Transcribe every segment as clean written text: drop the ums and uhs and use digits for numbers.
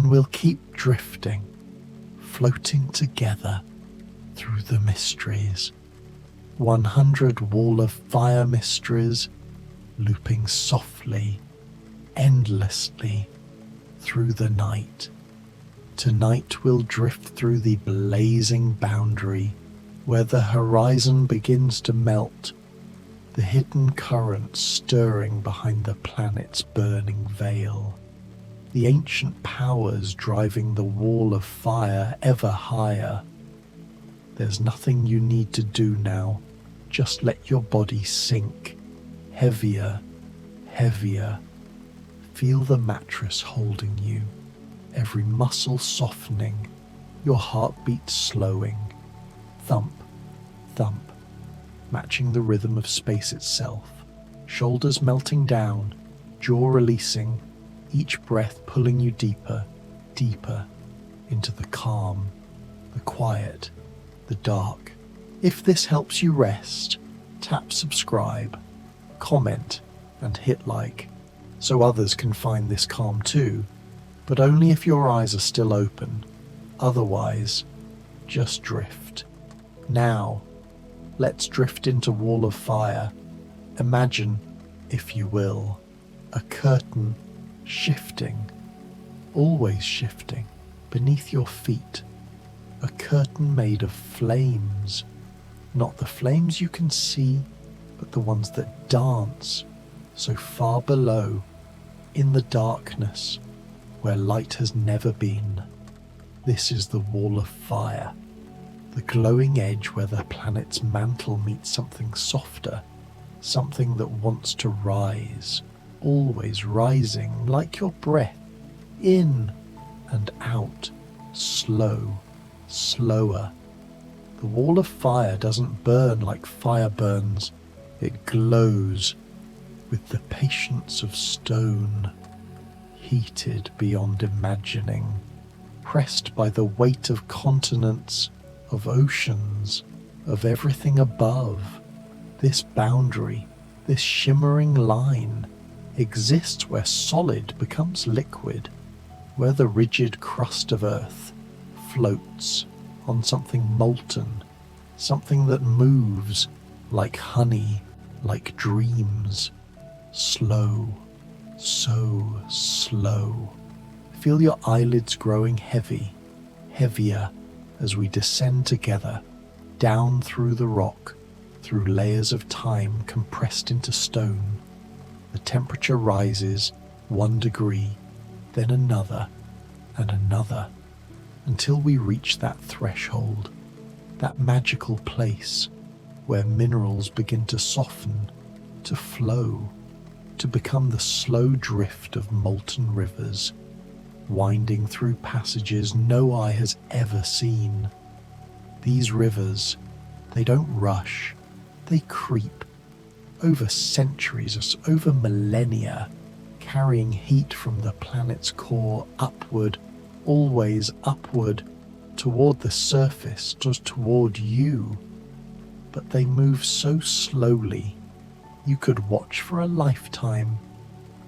And we'll keep drifting, floating together through the mysteries. 100 wall of fire mysteries, looping softly, endlessly through the night. Tonight we'll drift through the blazing boundary where the horizon begins to melt, the hidden currents stirring behind the planet's burning veil, the ancient powers driving the wall of fire ever higher. There's nothing you need to do now, just let your body sink, heavier, heavier. Feel the mattress holding you, every muscle softening, your heartbeat slowing. Thump, thump, matching the rhythm of space itself. Shoulders melting down, jaw releasing, each breath pulling you deeper, deeper into the calm, the quiet, the dark. If this helps you rest, tap subscribe, comment, and hit like, so others can find this calm too, but only if your eyes are still open. Otherwise, just drift. Now, let's drift into Wall of Fire. Imagine, if you will, a curtain shifting, always shifting, beneath your feet. A curtain made of flames, not the flames you can see, but the ones that dance so far below, in the darkness, where light has never been. This is the Wall of Fire, the glowing edge where the planet's mantle meets something softer, something that wants to rise, always rising like your breath, in and out, slow, slower. The Wall of Fire doesn't burn like fire burns, it glows with the patience of stone, heated beyond imagining, pressed by the weight of continents, of oceans, of everything above. This boundary, this shimmering line, exists where solid becomes liquid, where the rigid crust of Earth floats on something molten, something that moves like honey, like dreams. Slow, so slow. Feel your eyelids growing heavy, heavier as we descend together, down through the rock, through layers of time compressed into stone. The temperature rises 1 degree, then another and another, until we reach that threshold, that magical place where minerals begin to soften, to flow, to become the slow drift of molten rivers, winding through passages no eye has ever seen. These rivers, they don't rush, they creep, over centuries, over millennia, carrying heat from the planet's core upward, always upward, toward the surface, just toward you. But they move so slowly, you could watch for a lifetime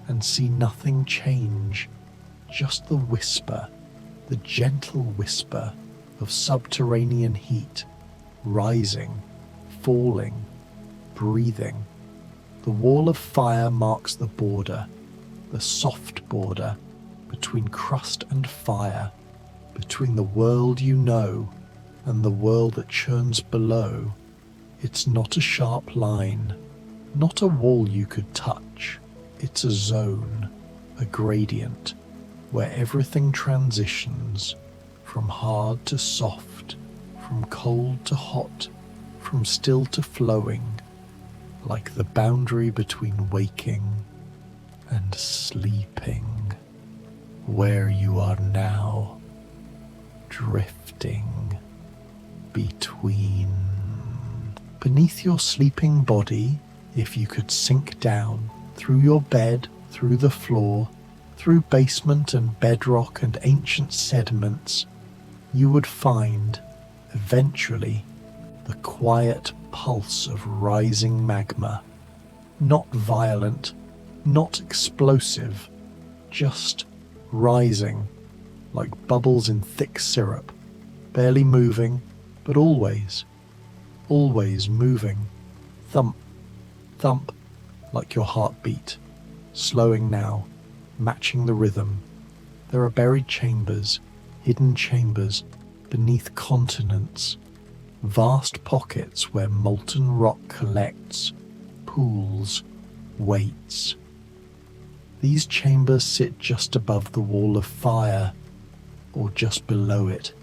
and see nothing change, just the whisper, the gentle whisper of subterranean heat, rising, falling, breathing. The Wall of Fire marks the border, the soft border between crust and fire, between the world you know and the world that churns below. It's not a sharp line, not a wall you could touch. It's a zone, a gradient, where everything transitions from hard to soft, from cold to hot, from still to flowing, like the boundary between waking and sleeping, where you are now, drifting between. Beneath your sleeping body, if you could sink down through your bed, through the floor, through basement and bedrock and ancient sediments, you would find, eventually, the quiet pulse of rising magma. Not violent, not explosive, just rising like bubbles in thick syrup, barely moving, but always moving. Thump, thump, like your heartbeat, slowing now, matching the rhythm. There are buried chambers, hidden chambers, beneath continents, vast pockets where molten rock collects, pools, waits. These chambers sit just above the wall of fire, or just below it,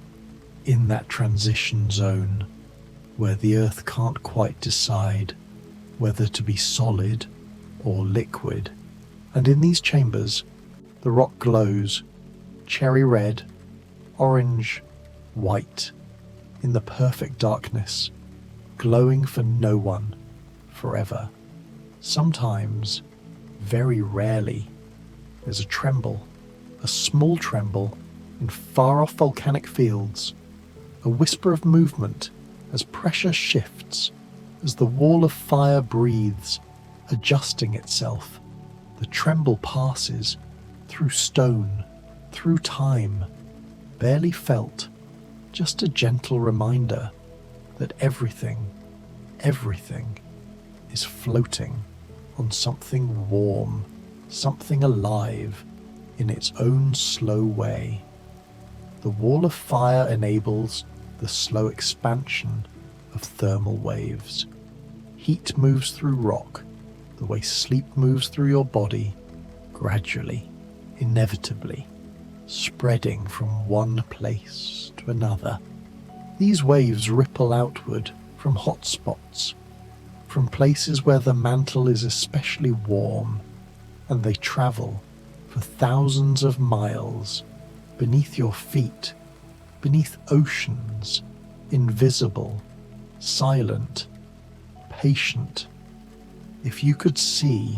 in that transition zone, where the earth can't quite decide whether to be solid or liquid. And in these chambers, the rock glows, cherry red, orange, white, in the perfect darkness, glowing for no one, forever. Sometimes, very rarely, there's a tremble, a small tremble in far-off volcanic fields, a whisper of movement as pressure shifts, as the wall of fire breathes, adjusting itself. The tremble passes through stone, through time, barely felt, just a gentle reminder that everything is floating on something warm, something alive in its own slow way. The wall of fire enables the slow expansion of thermal waves. Heat moves through rock, the way sleep moves through your body, gradually, inevitably, spreading from one place to another. These waves ripple outward from hot spots, from places where the mantle is especially warm, and they travel for thousands of miles beneath your feet, beneath oceans, invisible, silent, patient. If you could see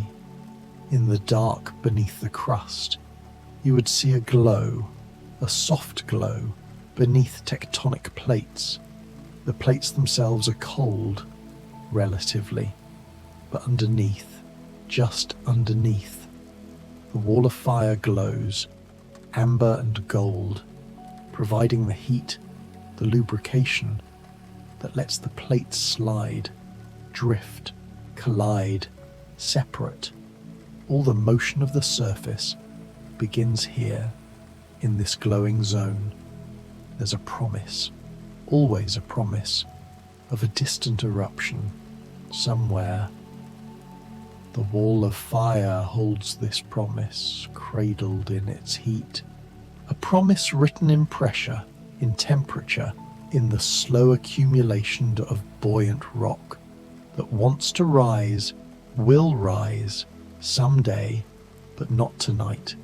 in the dark beneath the crust, you would see a glow, a soft glow, beneath tectonic plates. The plates themselves are cold, relatively, but underneath, just underneath, the wall of fire glows, amber and gold, providing the heat, the lubrication that lets the plates slide, drift, collide, separate. All the motion of the surface begins here, in this glowing zone. There's a promise, always a promise, of a distant eruption somewhere. The wall of fire holds this promise, cradled in its heat. A promise written in pressure, in temperature, in the slow accumulation of buoyant rock that wants to rise, will rise, someday, but not tonight.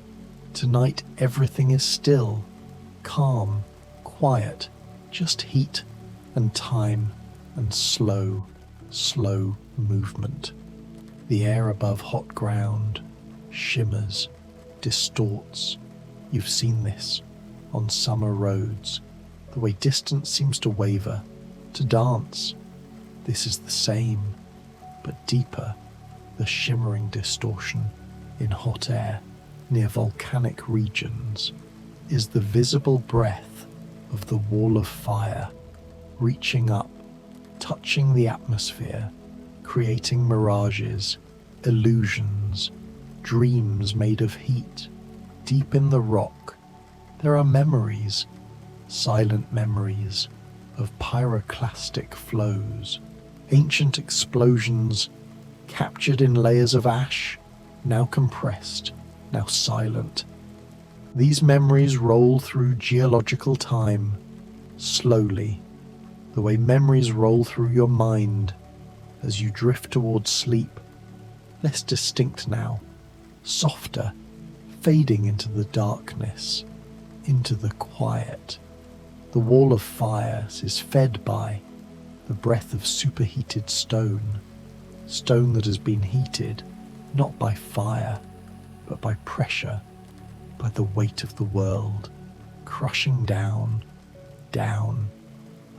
Tonight everything is still, calm, quiet, just heat and time and slow movement. The air above hot ground shimmers, distorts. You've seen this on summer roads, the way distance seems to waver, to dance. This is the same, but deeper, the shimmering distortion in hot air near volcanic regions is the visible breath of the wall of fire, reaching up, touching the atmosphere, creating mirages, illusions, dreams made of heat. Deep in the rock, there are memories, silent memories of pyroclastic flows, ancient explosions captured in layers of ash, now compressed, now silent. These memories roll through geological time, slowly, the way memories roll through your mind as you drift towards sleep, less distinct now, softer, fading into the darkness, into the quiet. The wall of fire is fed by the breath of superheated stone, stone that has been heated not by fire, but by pressure, by the weight of the world, crushing down,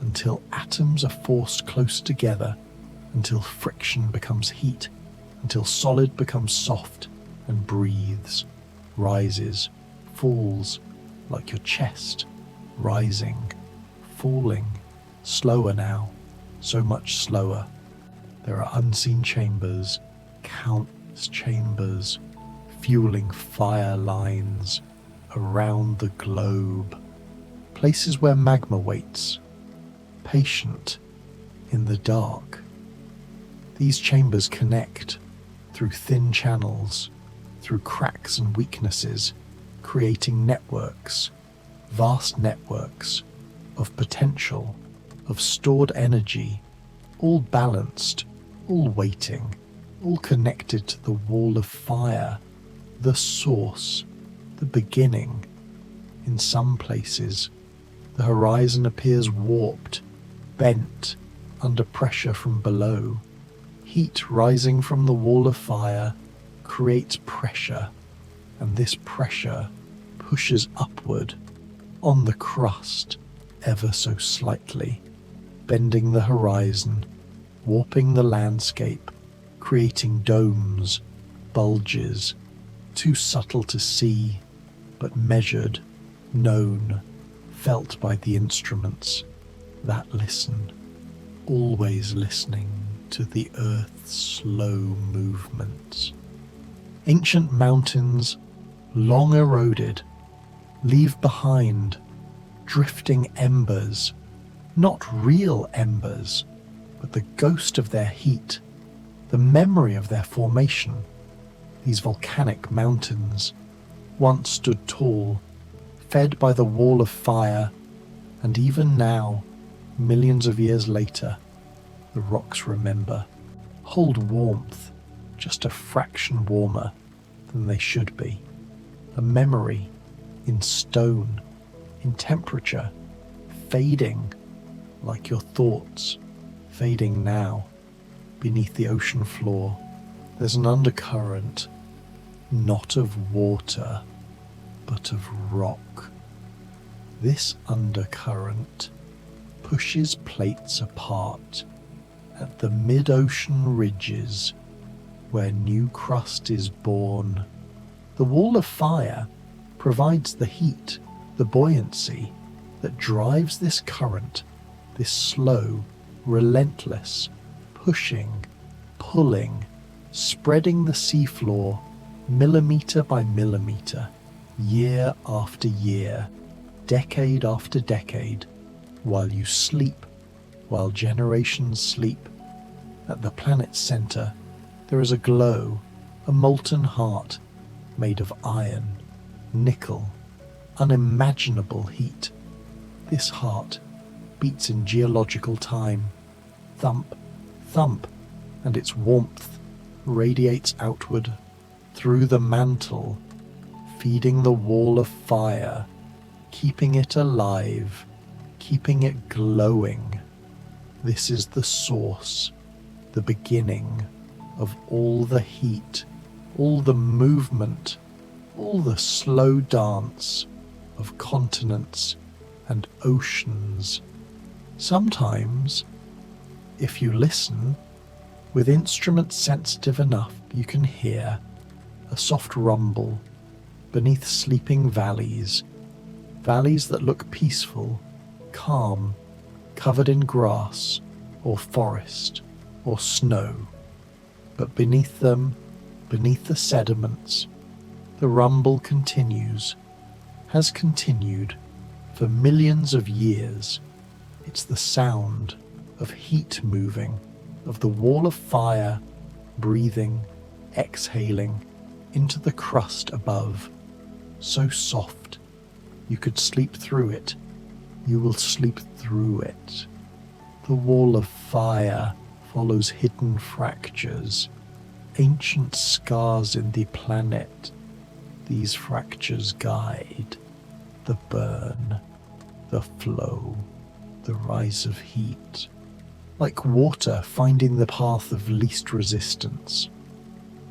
until atoms are forced close together, until friction becomes heat, until solid becomes soft and breathes, rises, falls, like your chest, rising, falling, slower now, so much slower. There are unseen chambers, countless chambers, fueling fire lines around the globe, places where magma waits, patient in the dark. These chambers connect through thin channels, through cracks and weaknesses, creating networks, vast networks of potential, of stored energy, all balanced, all waiting, all connected to the wall of fire, the source, the beginning. In some places, the horizon appears warped, bent under pressure from below. Heat rising from the wall of fire creates pressure, and this pressure pushes upward on the crust ever so slightly, bending the horizon, warping the landscape, creating domes, bulges, too subtle to see, but measured, known, felt by the instruments that listen, always listening to the earth's slow movements. Ancient mountains, long eroded, leave behind drifting embers, not real embers, but the ghost of their heat, the memory of their formation. These volcanic mountains once stood tall, fed by the wall of fire, and even now, millions of years later, the rocks remember, hold warmth, just a fraction warmer than they should be. A memory in stone, in temperature, fading like your thoughts, fading now. Beneath the ocean floor, there's an undercurrent, not of water, but of rock. This undercurrent pushes plates apart at the mid-ocean ridges where new crust is born. The wall of fire provides the heat, the buoyancy that drives this current, this slow, relentless, pushing, pulling, spreading the seafloor millimeter by millimeter, year after year, decade after decade, while you sleep, while generations sleep. At the planet's center, there is a glow, a molten heart made of iron, nickel, unimaginable heat. This heart beats in geological time, thump, thump, and its warmth radiates outward through the mantle, feeding the wall of fire, keeping it alive, keeping it glowing. This is the source, the beginning of all the heat, all the movement, all the slow dance of continents and oceans. Sometimes, if you listen, with instruments sensitive enough, you can hear a soft rumble beneath sleeping valleys, valleys that look peaceful, calm, covered in grass or forest or snow. But beneath them, beneath the sediments, the rumble continues, has continued for millions of years. It's the sound of heat moving, of the wall of fire breathing, exhaling into the crust above. So soft, you could sleep through it. You will sleep through it. The wall of fire follows hidden fractures, ancient scars in the planet. These fractures guide the burn, the flow, the rise of heat, like water finding the path of least resistance.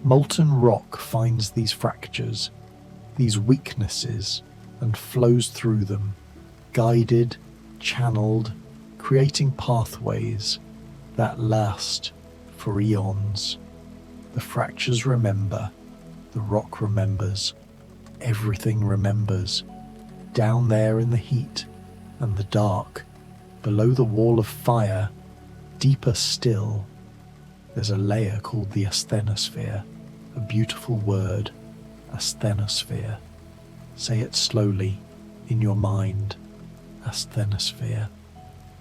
Molten rock finds these fractures, these weaknesses, and flows through them, guided, channeled, creating pathways that last for eons. The fractures remember, the rock remembers, everything remembers. Down there in the heat and the dark, below the wall of fire, deeper still, there's a layer called the asthenosphere, a beautiful word, asthenosphere. Say it slowly in your mind, asthenosphere.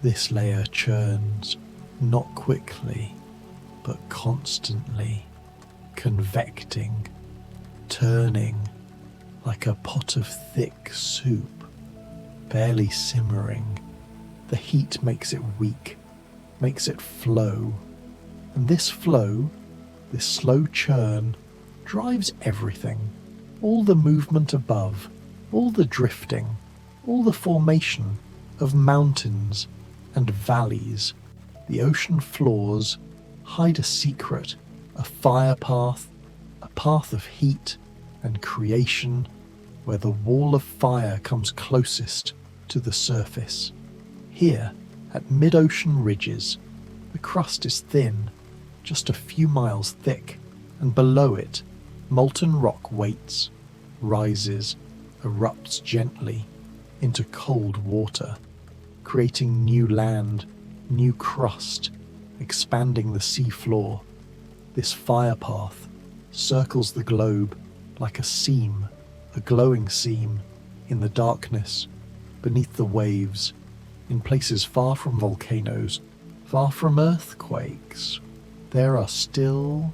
This layer churns, not quickly, but constantly, convecting, turning like a pot of thick soup, barely simmering. The heat makes it weak, makes it flow. And this flow, this slow churn, drives everything. All the movement above, all the drifting, all the formation of mountains and valleys. The ocean floors hide a secret, a fire path, a path of heat and creation, where the wall of fire comes closest to the surface. Here, at mid-ocean ridges, the crust is thin, just a few miles thick, and below it, molten rock waits, rises, erupts gently into cold water, creating new land, new crust, expanding the sea floor. This fire path circles the globe like a seam, a glowing seam, in the darkness, beneath the waves, in places far from volcanoes, far from earthquakes. There are still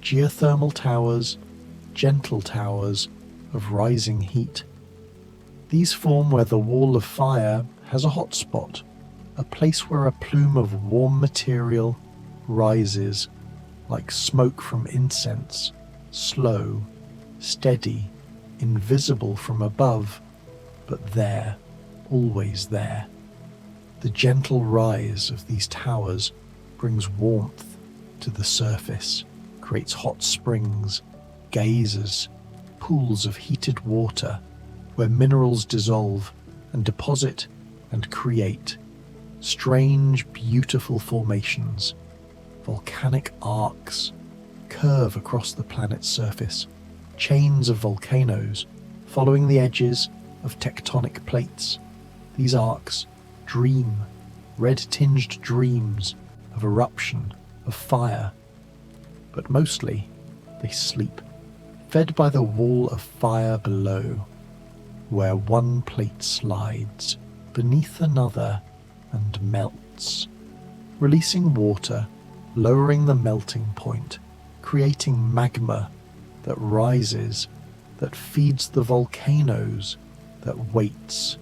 geothermal towers, gentle towers of rising heat. These form where the wall of fire has a hot spot, a place where a plume of warm material rises like smoke from incense, slow, steady, invisible from above, but there, always there. The gentle rise of these towers brings warmth to the surface, creates hot springs, geysers, pools of heated water, where minerals dissolve and deposit and create strange, beautiful formations. Volcanic arcs curve across the planet's surface, chains of volcanoes following the edges of tectonic plates. These arcs dream, red-tinged dreams of eruption, of fire. But mostly they sleep, fed by the wall of fire below, where one plate slides beneath another and melts, releasing water, lowering the melting point, creating magma that rises, that feeds the volcanoes, that waits,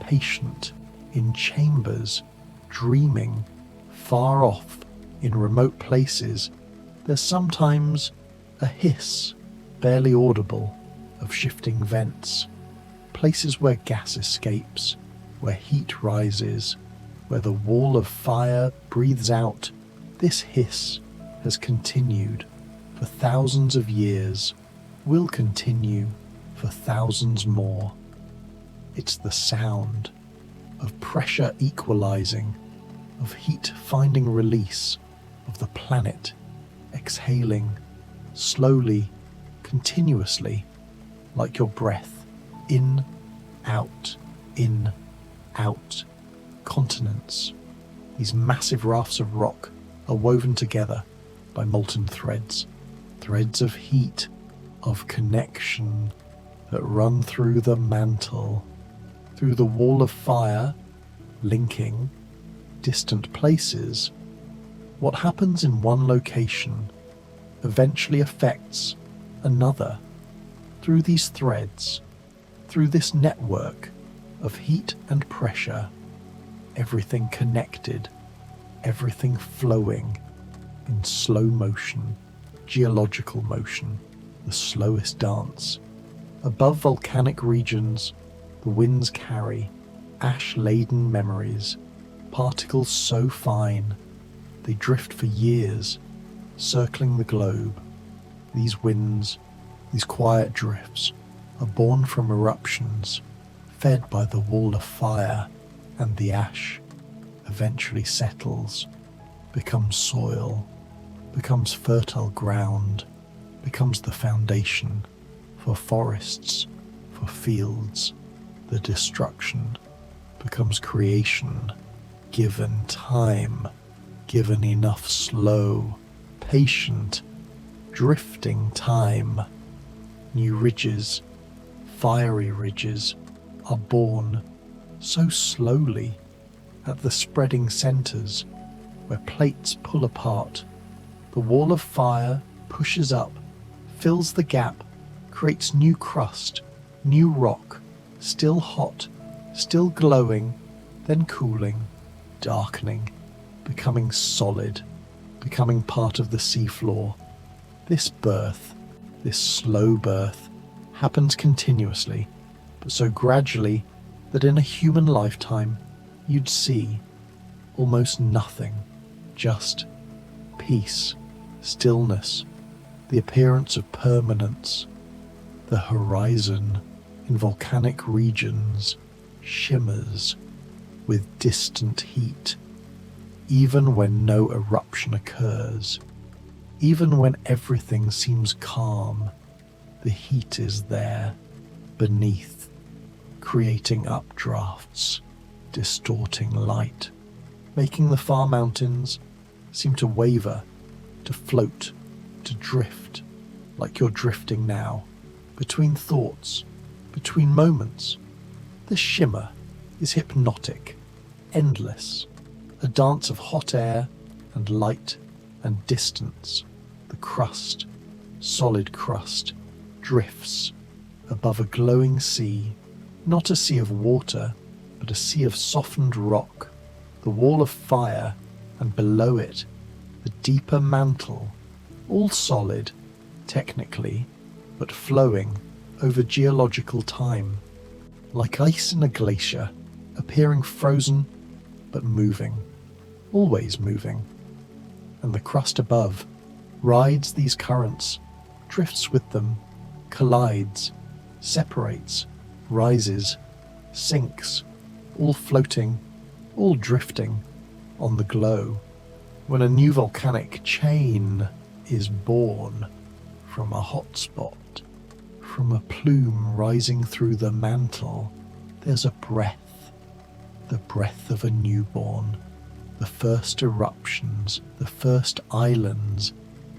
patient, in chambers, dreaming, far off, in remote places. There's sometimes a hiss, barely audible, of shifting vents, places where gas escapes, where heat rises, where the wall of fire breathes out. This hiss has continued for thousands of years, will continue for thousands more. It's the sound of pressure equalizing, of heat finding release, of the planet exhaling, slowly, continuously, like your breath, in, out, continents. These massive rafts of rock are woven together by molten threads, threads of heat, of connection that run through the mantle, through the wall of fire, linking distant places. What happens in one location eventually affects another. Through these threads, through this network of heat and pressure, everything connected, everything flowing in slow motion, geological motion, the slowest dance. Above volcanic regions, the winds carry ash-laden memories, particles so fine they drift for years, circling the globe. These winds, these quiet drifts, are born from eruptions, fed by the wall of fire, and the ash eventually settles, becomes soil, becomes fertile ground, becomes the foundation for forests, for fields, The destruction becomes creation, given time, given enough slow, patient, drifting time. New ridges, fiery ridges, are born so slowly at the spreading centers where plates pull apart. The wall of fire pushes up, fills the gap, creates new crust, new rock, still hot, still glowing, then cooling, darkening, becoming solid, becoming part of the seafloor. This birth, this slow birth, happens continuously, but so gradually that in a human lifetime you'd see almost nothing, just peace, stillness, the appearance of permanence. The horizon in volcanic regions shimmers with distant heat, even when no eruption occurs. Even when everything seems calm, the heat is there, beneath, creating updrafts, distorting light, making the far mountains seem to waver, to float, to drift, like you're drifting now, between thoughts, between moments. The shimmer is hypnotic, endless, a dance of hot air and light and distance. The crust, solid crust, drifts above a glowing sea, not a sea of water, but a sea of softened rock, the wall of fire, and below it, the deeper mantle, all solid, technically, but flowing over geological time, like ice in a glacier, appearing frozen, but moving, always moving. And the crust above rides these currents, drifts with them, collides, separates, rises, sinks, all floating, all drifting on the glow. When a new volcanic chain is born from a hot spot, from a plume rising through the mantle, there's a breath, the breath of a newborn. The first eruptions, the first islands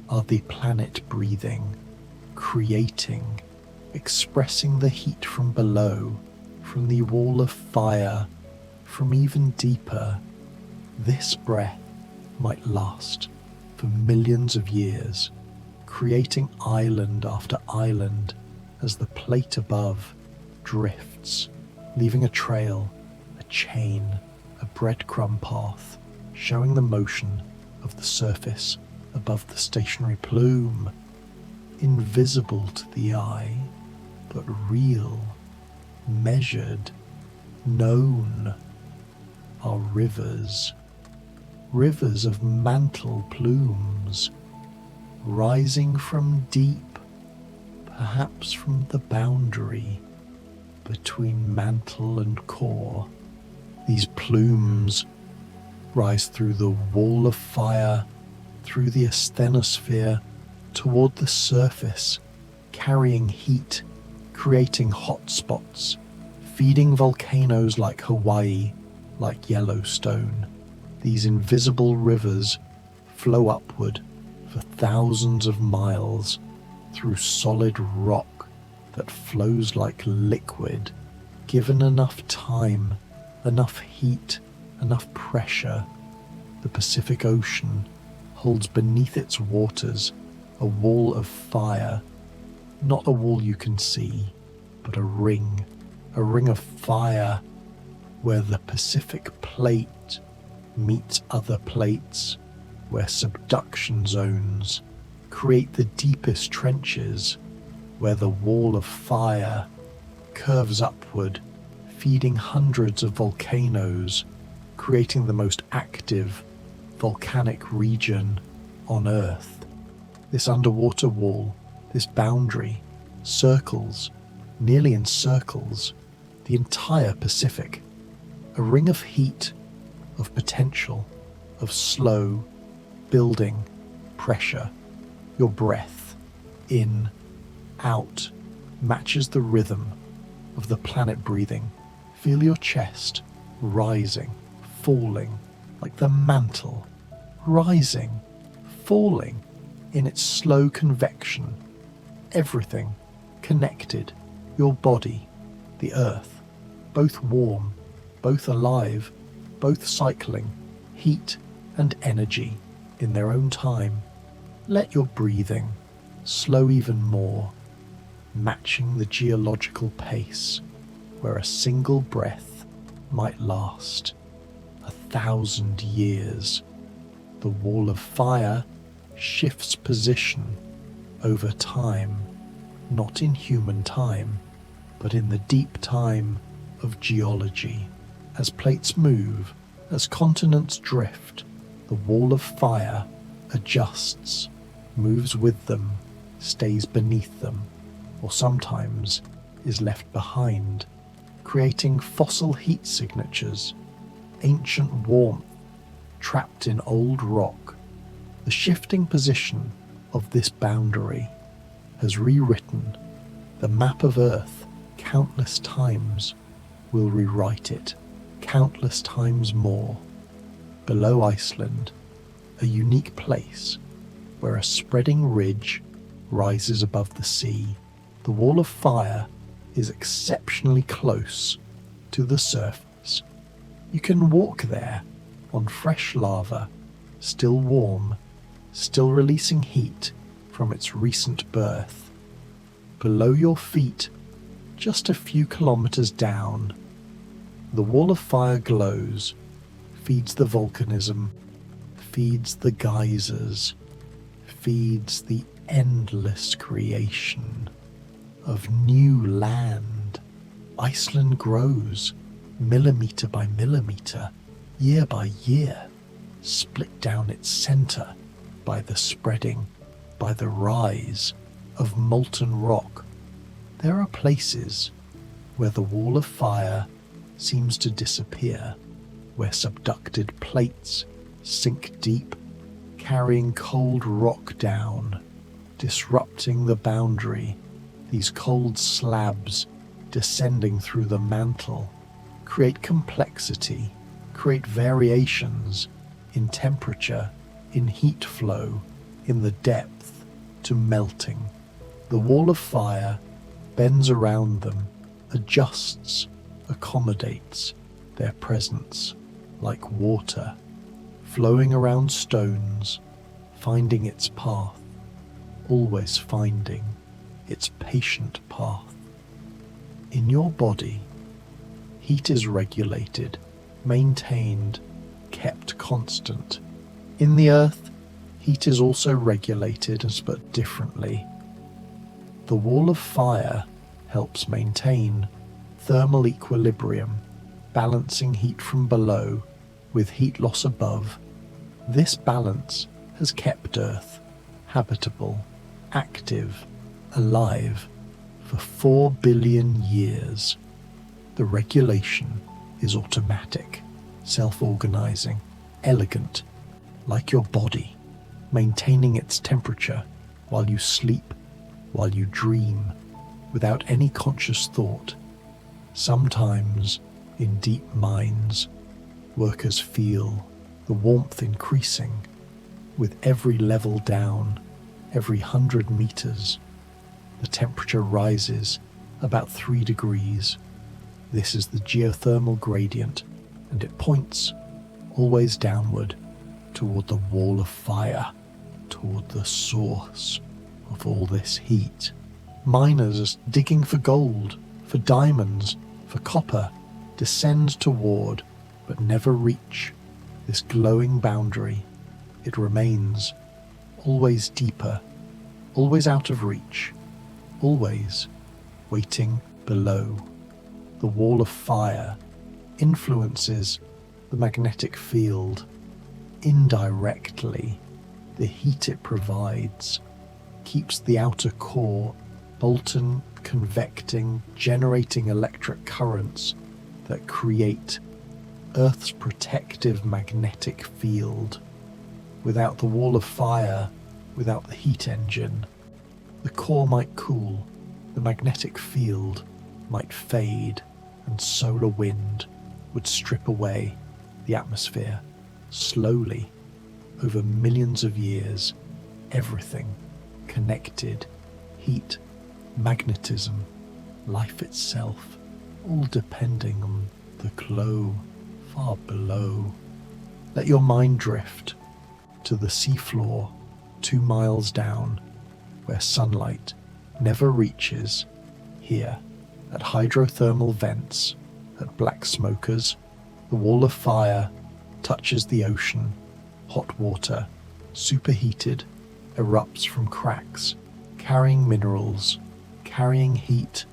are the planet breathing, creating, expressing the heat from below, from the wall of fire, from even deeper. This breath might last for millions of years, creating island after island as the plate above drifts, leaving a trail, a chain, a breadcrumb path, showing the motion of the surface above the stationary plume, invisible to the eye, but real, measured, known, are rivers, rivers of mantle plumes, rising from deep, perhaps from the boundary between mantle and core. These plumes rise through the wall of fire, through the asthenosphere, toward the surface, carrying heat, creating hot spots, feeding volcanoes like Hawaii, like Yellowstone. These invisible rivers flow upward for thousands of miles through solid rock that flows like liquid, given enough time, enough heat, enough pressure. The Pacific Ocean holds beneath its waters a wall of fire, not a wall you can see, but a ring of fire where the Pacific plate meets other plates, where subduction zones create the deepest trenches, where the wall of fire curves upward, feeding hundreds of volcanoes, creating the most active volcanic region on Earth. This underwater wall, this boundary, circles, nearly encircles, the entire Pacific, a ring of heat, of potential, of slow, building, pressure. Your breath, in, out, matches the rhythm of the planet breathing. Feel your chest rising, falling, like the mantle, rising, falling in its slow convection. Everything connected, your body, the earth, both warm, both alive, both cycling, heat and energy in their own time. Let your breathing slow even more, matching the geological pace where a single breath might last 1,000 years. The wall of fire shifts position over time, not in human time, but in the deep time of geology. As plates move, as continents drift, the wall of fire adjusts, moves with them, stays beneath them, or sometimes is left behind, creating fossil heat signatures, ancient warmth trapped in old rock. The shifting position of this boundary has rewritten the map of Earth countless times, will rewrite it countless times more. Below Iceland, a unique place where a spreading ridge rises above the sea. The wall of fire is exceptionally close to the surface. You can walk there on fresh lava, still warm, still releasing heat from its recent birth. Below your feet, just a few kilometers down, the wall of fire glows, feeds the volcanism, feeds the geysers, feeds the endless creation of new land. Iceland grows, millimeter by millimeter, year by year, split down its center by the spreading, by the rise of molten rock. There are places where the wall of fire seems to disappear, where subducted plates sink deep, carrying cold rock down, disrupting the boundary. These cold slabs descending through the mantle create complexity, create variations in temperature, in heat flow, in the depth to melting. The wall of fire bends around them, adjusts, accommodates their presence like water, flowing around stones, finding its path, always finding its patient path. In your body, heat is regulated, maintained, kept constant. In the earth, heat is also regulated, but differently. The wall of fire helps maintain thermal equilibrium, balancing heat from below with heat loss above. This balance has kept Earth habitable, active, alive for 4 billion years. The regulation is automatic, self-organizing, elegant, like your body, maintaining its temperature while you sleep, while you dream, without any conscious thought. Sometimes, in deep mines, workers feel the warmth increasing with every level down, every 100 meters. The temperature rises about 3 degrees. This is the geothermal gradient, and it points always downward toward the wall of fire, toward the source of all this heat. Miners digging for gold, for diamonds, for copper, descend toward, but never reach, this glowing boundary. It remains, always deeper, always out of reach, always waiting below. The wall of fire influences the magnetic field. Indirectly, the heat it provides keeps the outer core molten, convecting, generating electric currents that create Earth's protective magnetic field. Without the wall of fire, without the heat engine, the core might cool, the magnetic field might fade, and solar wind would strip away the atmosphere slowly over millions of years. Everything connected, heat, magnetism, life itself, all depending on the glow far below. Let your mind drift to the seafloor 2 miles down, where sunlight never reaches. Here, at hydrothermal vents, at black smokers, the wall of fire touches the ocean. Hot water, superheated, erupts from cracks, carrying minerals, carrying heat,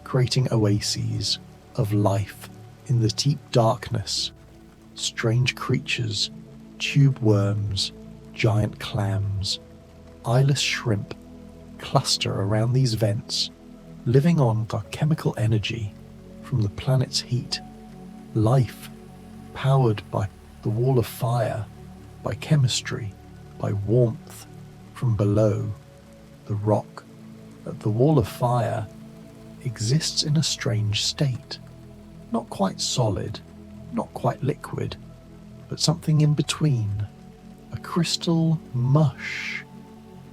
creating oases of life in the deep darkness. Strange creatures, tube worms, giant clams, eyeless shrimp cluster around these vents, living on the chemical energy from the planet's heat. Life powered by the wall of fire, by chemistry, by warmth from below. The rock at the wall of fire exists in a strange state, not quite solid, not quite liquid, but something in between, a crystal mush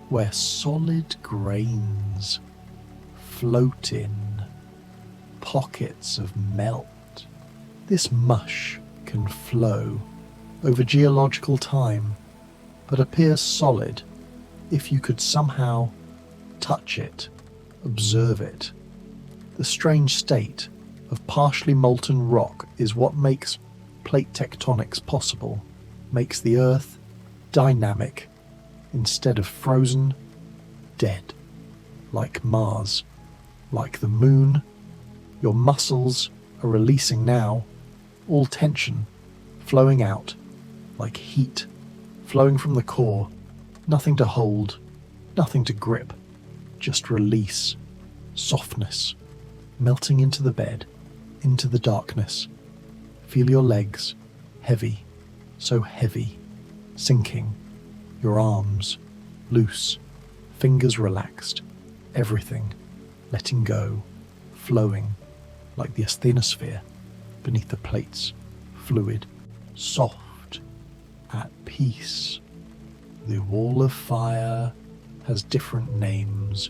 where solid grains float in, pockets of melt. This mush can flow over geological time, but appears solid if you could somehow touch it, observe it. The strange state of partially molten rock is what makes plate tectonics possible, makes the Earth dynamic instead of frozen, dead, like Mars, like the Moon. Your muscles are releasing now, all tension flowing out, like heat flowing from the core. Nothing to hold, nothing to grip, just release, softness, melting into the bed, into the darkness. Feel your legs, heavy, so heavy, sinking, your arms, loose, fingers relaxed, everything letting go, flowing like the asthenosphere beneath the plates, fluid, soft, at peace. The wall of fire has different names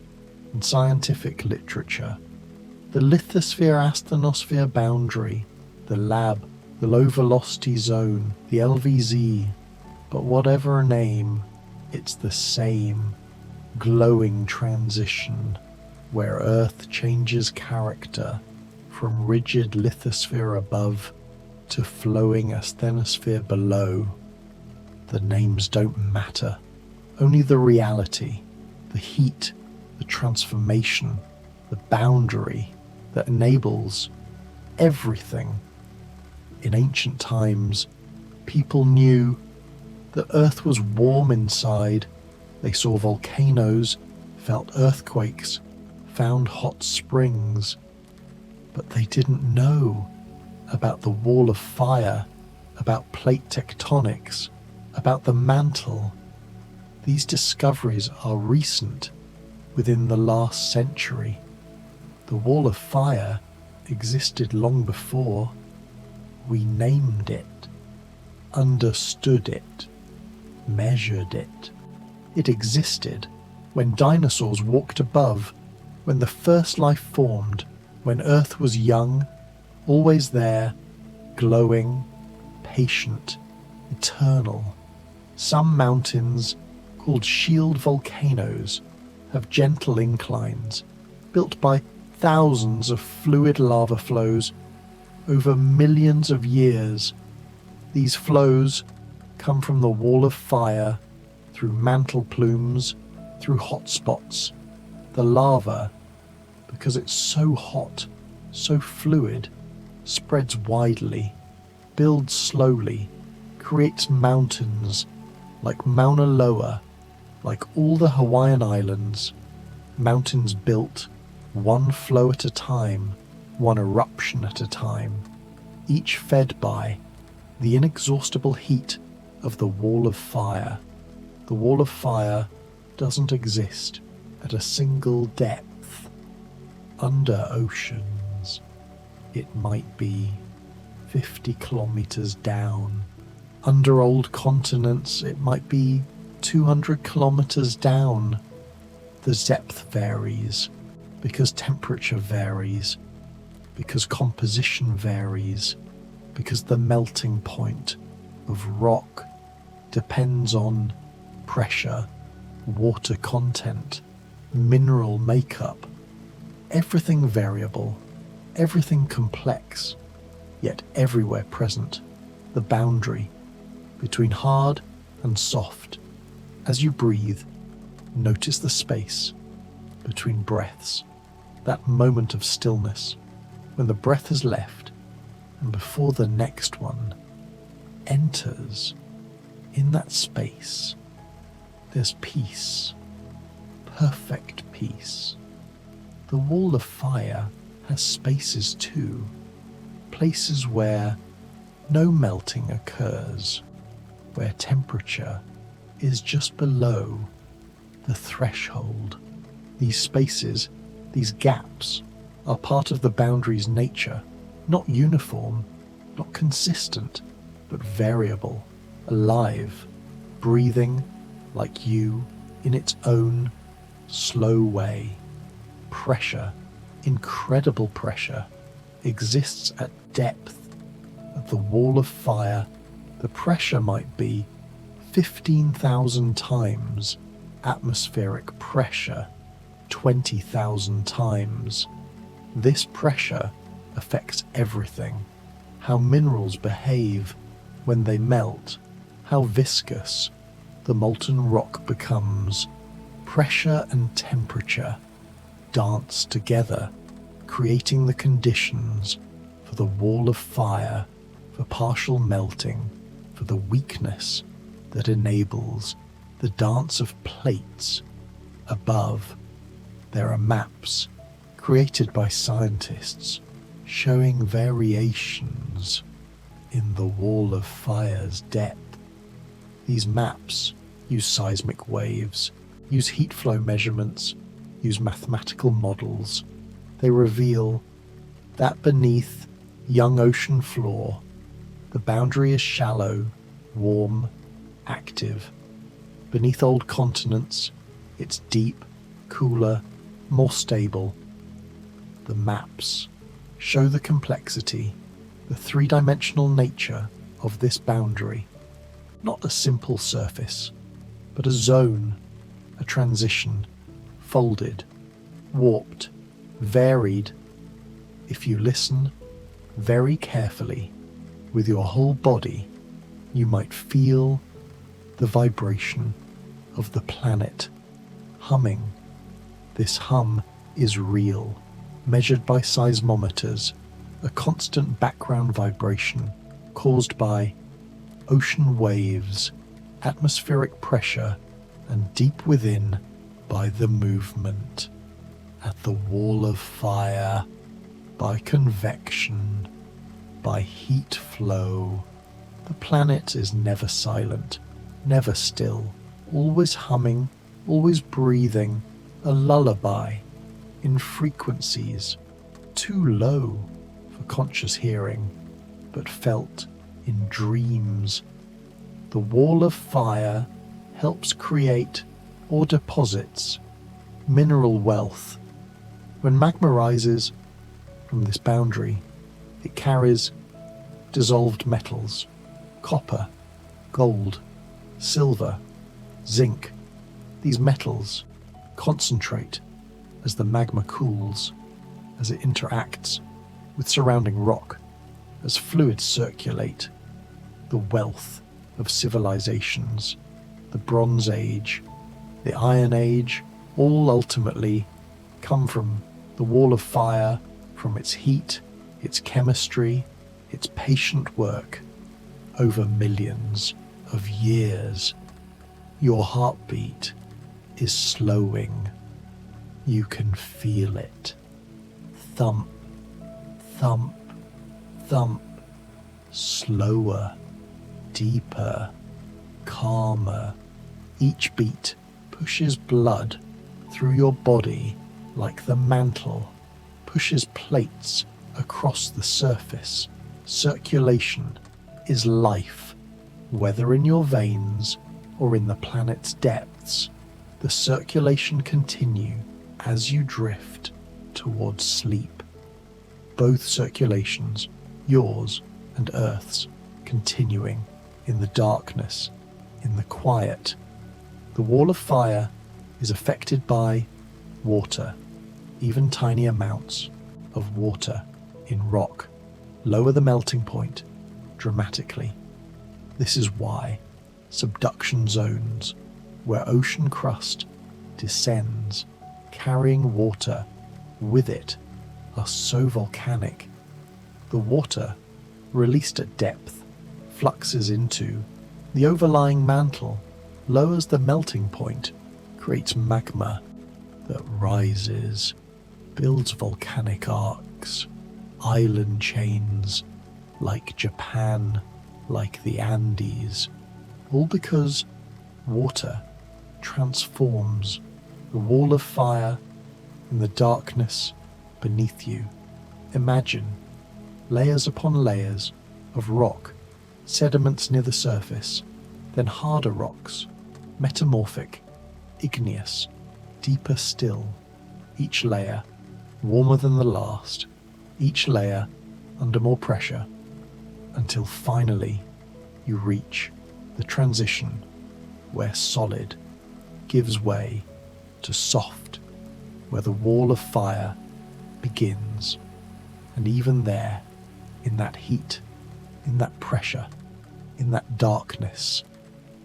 in scientific literature. The lithosphere-asthenosphere boundary, the lab, the low velocity zone, the LVZ, but whatever name, it's the same glowing transition where Earth changes character from rigid lithosphere above to flowing asthenosphere below. The names don't matter, only the reality, the heat, the transformation, the boundary that enables everything. In ancient times, people knew that Earth was warm inside. They saw volcanoes, felt earthquakes, found hot springs, but they didn't know about the wall of fire, about plate tectonics, about the mantle. These discoveries are recent, within the last century. The wall of fire existed long before. We named it, understood it, measured it. It existed when dinosaurs walked above, when the first life formed, when Earth was young, always there, glowing, patient, eternal. Some mountains, called shield volcanoes, have gentle inclines, built by thousands of fluid lava flows over millions of years. These flows come from the wall of fire, through mantle plumes, through hot spots. The lava, because it's so hot, so fluid, spreads widely, builds slowly, creates mountains like Mauna Loa, like all the Hawaiian Islands. Mountains built one flow at a time, one eruption at a time, each fed by the inexhaustible heat of the wall of fire. The wall of fire doesn't exist at a single depth. Under oceans, It might be 50 kilometers down. Under old continents, it might be 200 kilometers down. The depth varies because temperature varies, because composition varies, because the melting point of rock depends on pressure, water content, mineral makeup. Everything variable, everything complex, yet everywhere present, the boundary between hard and soft. As you breathe, notice the space between breaths, that moment of stillness when the breath has left and before the next one enters. In that space, there's peace, perfect peace. The wall of fire has spaces too, places where no melting occurs, where temperature is just below the threshold. These spaces, these gaps, are part of the boundary's nature, not uniform, not consistent, but variable, alive, breathing like you in its own slow way. Pressure, incredible pressure, exists at depth. At the wall of fire, the pressure might be 15,000 times atmospheric pressure, 20,000 times. This pressure affects everything. How minerals behave when they melt, how viscous the molten rock becomes. Pressure and temperature dance together, creating the conditions for the wall of fire, for partial melting, for the weakness that enables the dance of plates. Above, there are maps created by scientists showing variations in the wall of fire's depth. These maps use seismic waves, use heat flow measurements, use mathematical models. They reveal that beneath young ocean floor, the boundary is shallow, warm, active. Beneath old continents, it's deep, cooler, more stable. The maps show the complexity, the three-dimensional nature of this boundary. Not a simple surface, but a zone, a transition, folded, warped, varied. If you listen very carefully with your whole body, you might feel the vibration of the planet humming. This hum is real, measured by seismometers, a constant background vibration caused by ocean waves, atmospheric pressure, and deep within by the movement. At the wall of fire, by convection, by heat flow. The planet is never silent, never still, always humming, always breathing, a lullaby in frequencies too low for conscious hearing, but felt in dreams. The wall of fire helps create or deposits mineral wealth. When magma rises from this boundary, it carries dissolved metals, copper, gold, silver, zinc. These metals concentrate as the magma cools, as it interacts with surrounding rock, as fluids circulate. The wealth of civilizations, the Bronze Age, the Iron Age, all ultimately come from the wall of fire, from its heat, its chemistry, its patient work over millions of years. Your heartbeat is slowing. You can feel it. Thump, thump, thump. Slower, deeper, calmer. Each beat pushes blood through your body like the mantle pushes plates across the surface. Circulation is life, whether in your veins or in the planet's depths. The circulation continue as you drift towards sleep. Both circulations, yours and Earth's, continuing in the darkness, in the quiet. The wall of fire is affected by water, even tiny amounts of water in rock lower the melting point dramatically. This is why subduction zones, where ocean crust descends, carrying water with it, are so volcanic. The water, released at depth, fluxes into the overlying mantle, lowers the melting point, creates magma that rises, builds volcanic arcs, island chains like Japan, like the Andes, all because water transforms the wall of fire in the darkness beneath you. Imagine layers upon layers of rock, sediments near the surface, then harder rocks, metamorphic, igneous, deeper still, each layer warmer than the last, each layer under more pressure, until finally you reach the transition where solid gives way to soft, where the wall of fire begins. And even there, in that heat, in that pressure, in that darkness,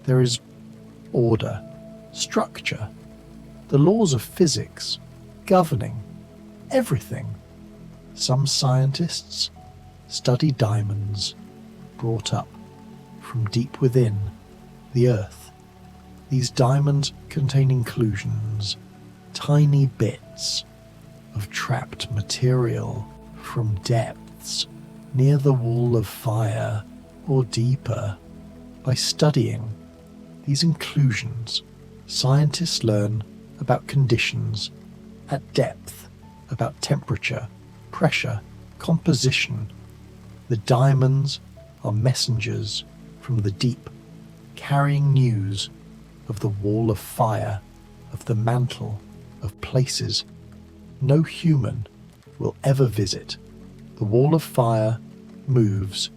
there is order, structure, the laws of physics governing everything. Some scientists study diamonds brought up from deep within the earth. These diamonds contain inclusions, tiny bits of trapped material from depths near the wall of fire or deeper. By studying these inclusions, scientists learn about conditions at depth, about temperature, pressure, composition. The diamonds are messengers from the deep, carrying news of the wall of fire, of the mantle, of places no human will ever visit. The wall of fire moves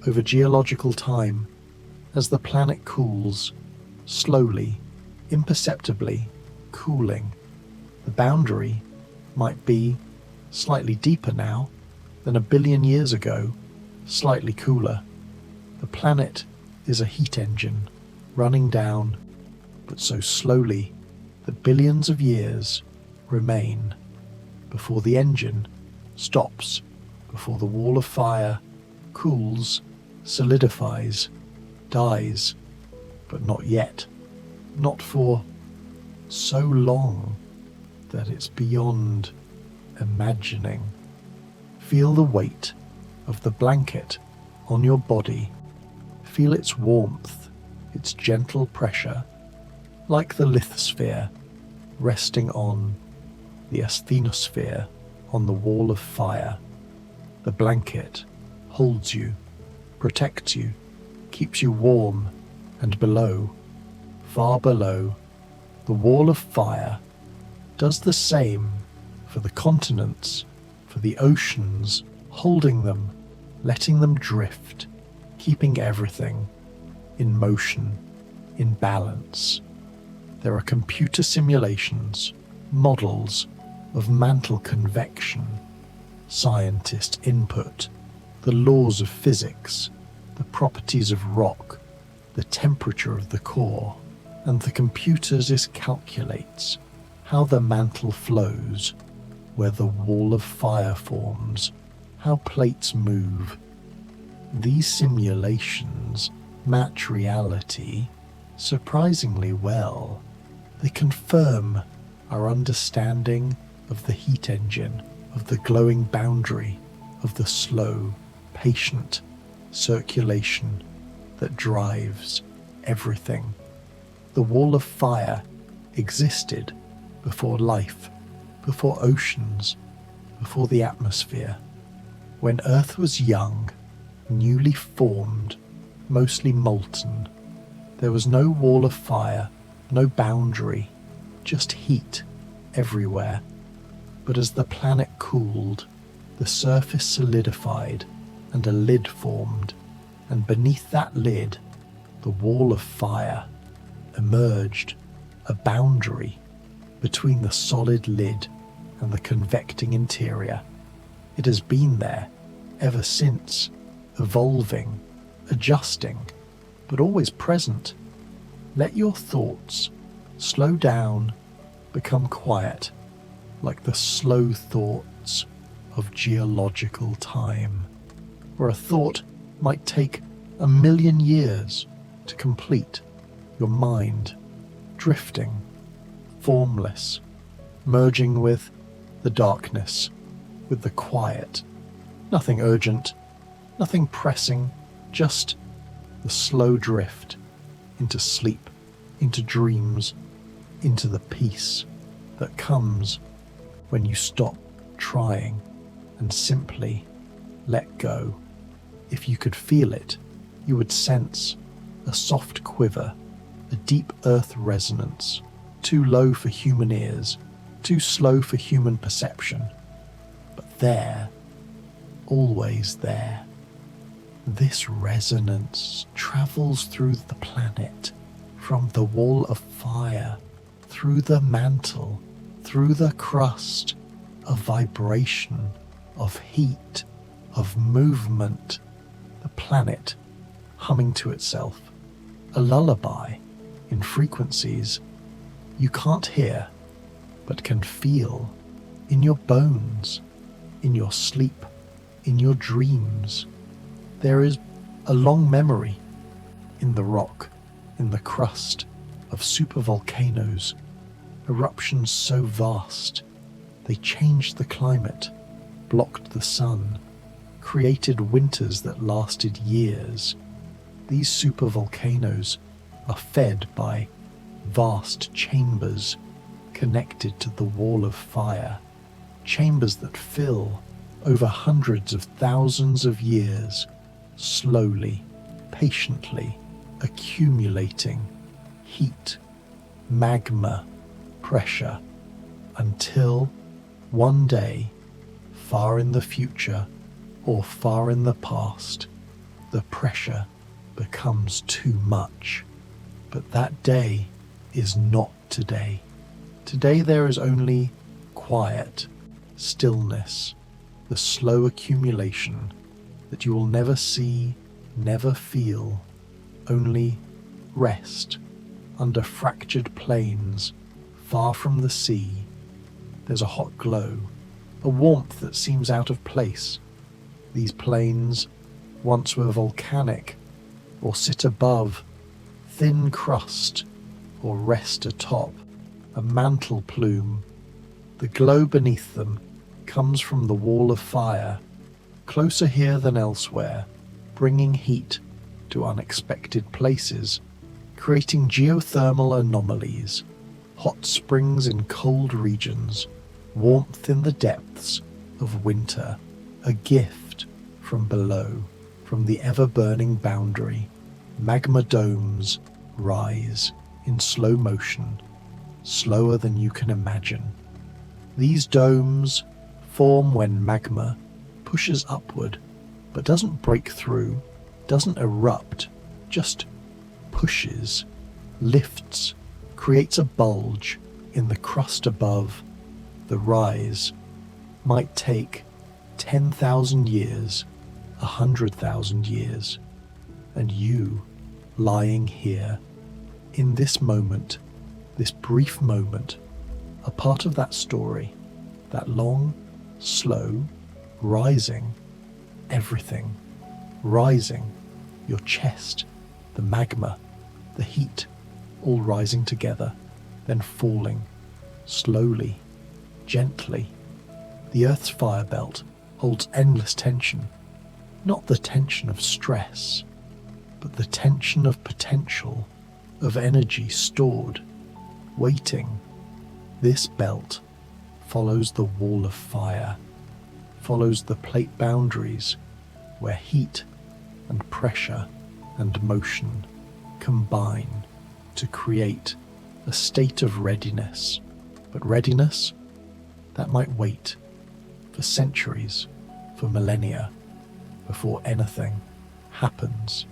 over geological time as the planet cools, slowly, imperceptibly cooling. The boundary might be slightly deeper now than 1 billion years ago, slightly cooler. The planet is a heat engine running down, but so slowly that billions of years remain before the engine stops, before the wall of fire cools, solidifies, dies, but not yet, not for so long that it's beyond imagining. Feel the weight of the blanket on your body. Feel its warmth, its gentle pressure, like the lithosphere resting on the asthenosphere on the wall of fire. The blanket holds you, protects you, keeps you warm, and below, far below, the wall of fire does the same for the continents, for the oceans, holding them, letting them drift, keeping everything in motion, in balance. There are computer simulations, models of mantle convection, scientist input, the laws of physics, the properties of rock, the temperature of the core, and the computers calculates how the mantle flows, where the wall of fire forms, how plates move. These simulations match reality surprisingly well. They confirm our understanding of the heat engine, of the glowing boundary, of the slow, patient circulation that drives everything. The wall of fire existed before life, before oceans, before the atmosphere. When Earth was young, newly formed, mostly molten, there was no wall of fire, no boundary, just heat everywhere. But as the planet cooled, the surface solidified and a lid formed, and beneath that lid, the wall of fire emerged, a boundary between the solid lid and the convecting interior. It has been there ever since, evolving, adjusting, but always present. Let your thoughts slow down, become quiet, like the slow thoughts of geological time, where a thought might take 1,000,000 years to complete. Your mind drifting, formless, merging with the darkness, with the quiet. Nothing urgent, nothing pressing, just the slow drift into sleep, into dreams, into the peace that comes when you stop trying and simply let go. If you could feel it, you would sense a soft quiver, a deep earth resonance, too low for human ears, too slow for human perception, but there, always there. This resonance travels through the planet, from the wall of fire, through the mantle, through the crust, of vibration, of heat, of movement, the planet humming to itself, a lullaby in frequencies you can't hear but can feel in your bones, in your sleep, in your dreams. There is a long memory in the rock, in the crust of supervolcanoes, eruptions so vast they changed the climate, blocked the sun, created winters that lasted years. These supervolcanoes are fed by vast chambers connected to the wall of fire, chambers that fill over hundreds of thousands of years, slowly, patiently accumulating heat, magma, pressure, until one day, far in the future or far in the past, the pressure becomes too much. But that day is not today. Today there is only quiet, stillness, the slow accumulation that you will never see, never feel, only rest under fractured plains, far from the sea. There's a hot glow, a warmth that seems out of place. These plains once were volcanic, or sit above thin crust, or rest atop a mantle plume. The glow beneath them comes from the wall of fire, closer here than elsewhere, bringing heat to unexpected places, creating geothermal anomalies, hot springs in cold regions, warmth in the depths of winter, a gift from below, from the ever-burning boundary. Magma domes rise in slow motion, slower than you can imagine. These domes form when magma pushes upward, but doesn't break through, doesn't erupt, just pushes, lifts, creates a bulge in the crust above. The rise might take 10,000 years, 100,000 years, and you lying here in this moment, this brief moment, a part of that story, that long, slow, rising, everything, rising, your chest, the magma, the heat, all rising together, then falling, slowly, gently. The Earth's fire belt holds endless tension, not the tension of stress, but the tension of potential, of energy stored, waiting. This belt follows the wall of fire follows the plate boundaries where heat and pressure and motion combine to create a state of readiness. But readiness that might wait for centuries, for millennia, before anything happens.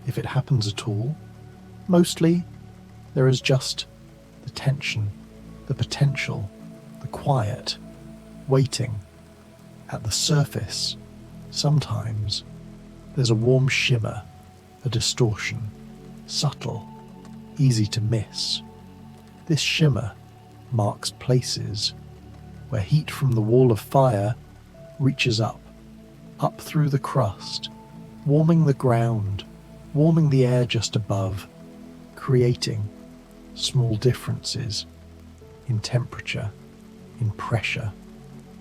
If it happens at all, mostly there is just the tension, the potential, the quiet, waiting. At the surface, sometimes there's a warm shimmer, a distortion, subtle, easy to miss. This shimmer marks places where heat from the wall of fire reaches up through the crust, warming the ground, warming the air just above, creating small differences in temperature, in pressure,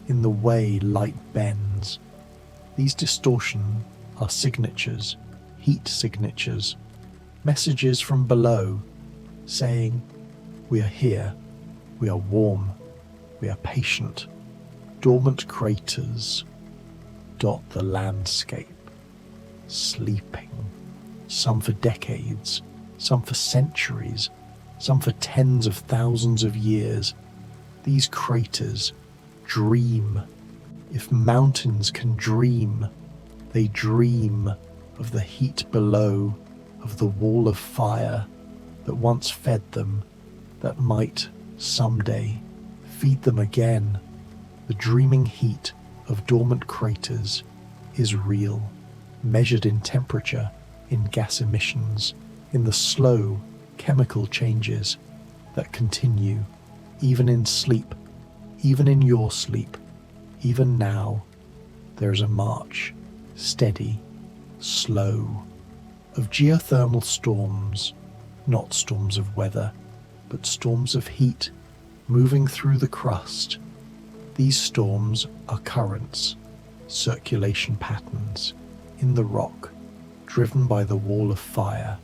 in the way light bends. These distortions are signatures, heat signatures, messages from below saying, we are here, we are warm, we are patient. Dormant craters dot the landscape, sleeping, some for decades, some for centuries, some for tens of thousands of years. These craters dream. If mountains can dream, they dream of the heat below, of the wall of fire that once fed them, that might someday feed them again. The dreaming heat of dormant craters is real, measured in temperature, in gas emissions, in the slow chemical changes that continue, even in sleep, even in your sleep, even now. There's a march, steady, slow, of geothermal storms, not storms of weather, but storms of heat moving through the crust. These storms are currents, circulation patterns in the rock, driven by the wall of fire.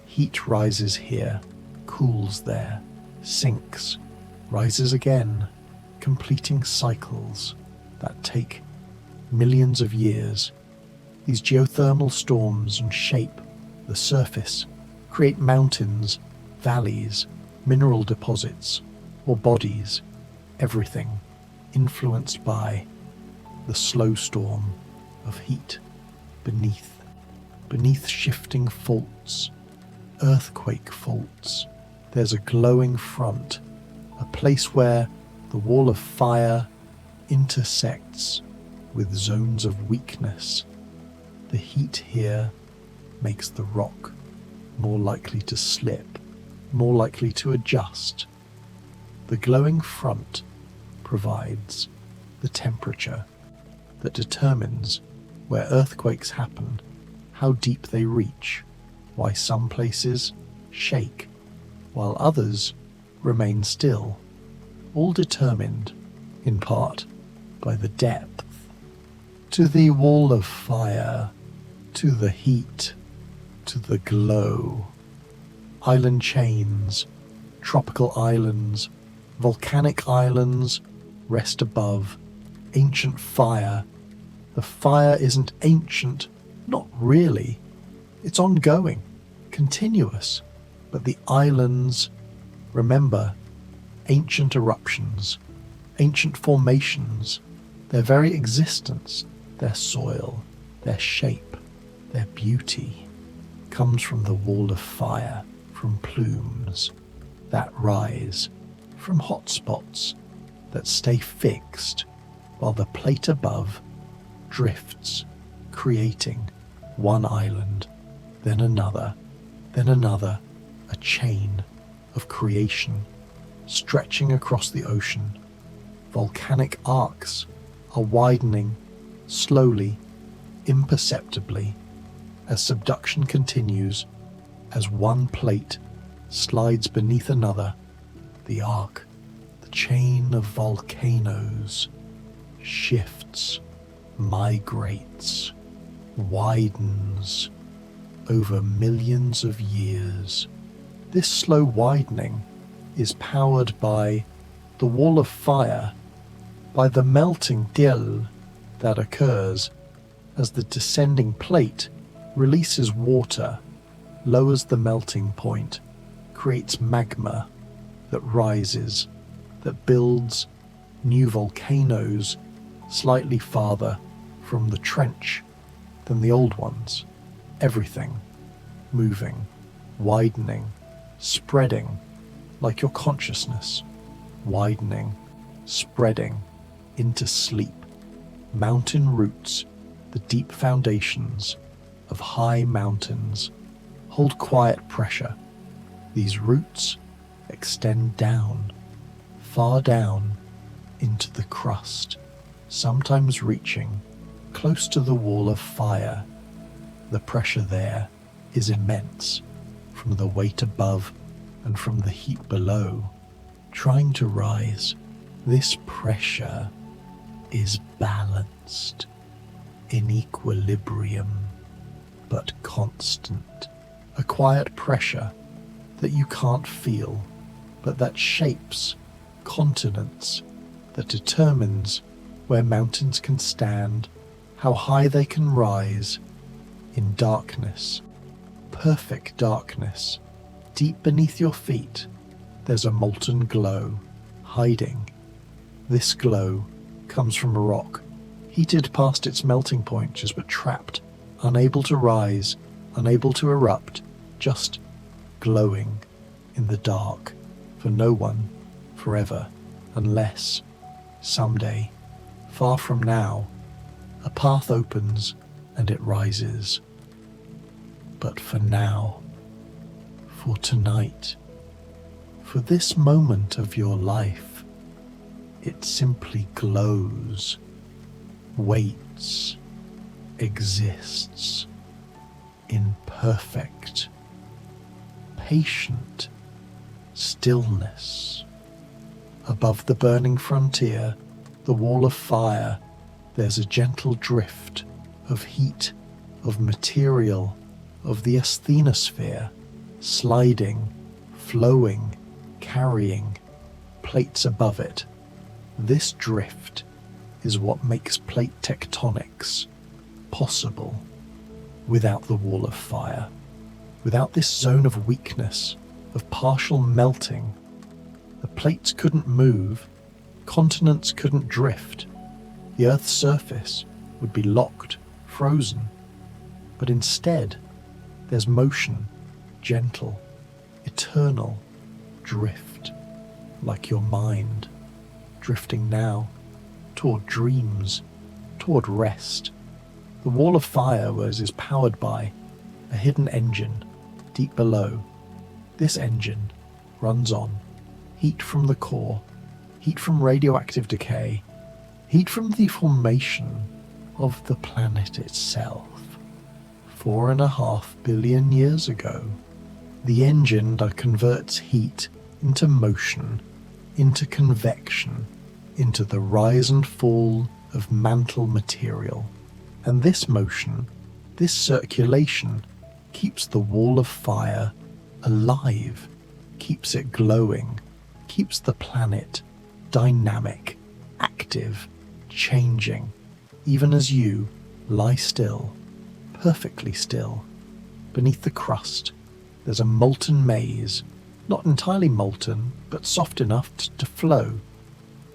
Heat rises here, cools there, sinks, rises again, completing cycles that take millions of years. These geothermal storms shape the surface, create mountains, valleys, mineral deposits, or bodies, everything influenced by the slow storm of heat beneath shifting faults, earthquake faults. There's a glowing front, a place where the wall of fire intersects with zones of weakness. The heat here makes the rock more likely to slip, more likely to adjust. The glowing front provides the temperature that determines where earthquakes happen, how deep they reach, why some places shake while others remain still, all determined in part by the depth. To the wall of fire, to the heat, to the glow. Island chains, tropical islands, volcanic islands rest above. Ancient fire. The fire isn't ancient, not really. It's ongoing, continuous. But the islands, remember, ancient eruptions, ancient formations, their very existence, their soil, their shape, their beauty, comes from the wall of fire, from plumes that rise, from hot spots that stay fixed while the plate above drifts, creating one island, then another, a chain of creation stretching across the ocean. Volcanic arcs are widening slowly, imperceptibly, as subduction continues, as one plate slides beneath another. The arc, the chain of volcanoes, shifts, migrates, widens over millions of years. This slow widening is powered by the wall of fire, by the melting dill, that occurs as the descending plate releases water, lowers the melting point, creates magma that rises, that builds new volcanoes slightly farther from the trench than the old ones. Everything moving, widening, spreading like your consciousness, widening, spreading into sleep. Mountain roots, the deep foundations of high mountains, hold quiet pressure. These roots extend down, far down into the crust, sometimes reaching close to the wall of fire. The pressure there is immense, from the weight above and from the heat below, trying to rise. This pressure is balanced, in equilibrium, but constant. A quiet pressure that you can't feel, but that shapes continents, that determines where mountains can stand, how high they can rise. In darkness, perfect darkness, deep beneath your feet, there's a molten glow, hiding. This glow comes from a rock, heated past its melting point, just but trapped, unable to rise, unable to erupt, just glowing in the dark, for no one, forever, unless, someday, far from now, a path opens and it rises. But for now, for tonight, for this moment of your life, it simply glows, waits, exists in perfect, patient stillness. Above the burning frontier, the wall of fire, there's a gentle drift of heat, of material, of the asthenosphere, sliding, flowing, carrying plates above it. This drift is what makes plate tectonics possible. Without the wall of fire, without this zone of weakness, of partial melting, the plates couldn't move, continents couldn't drift, the Earth's surface would be locked, frozen. But instead, there's motion, gentle, eternal drift, like your mind, drifting now toward dreams, toward rest. The wall of fire is powered by a hidden engine deep below. This engine runs on heat from the core, heat from radioactive decay, heat from the formation of the planet itself. 4.5 billion years ago, the engine that converts heat into motion, into convection, into the rise and fall of mantle material. And this motion, this circulation, keeps the wall of fire alive, keeps it glowing, keeps the planet dynamic, active, changing, even as you lie still, perfectly still. Beneath the crust, there's a molten maze, not entirely molten, but soft enough to flow.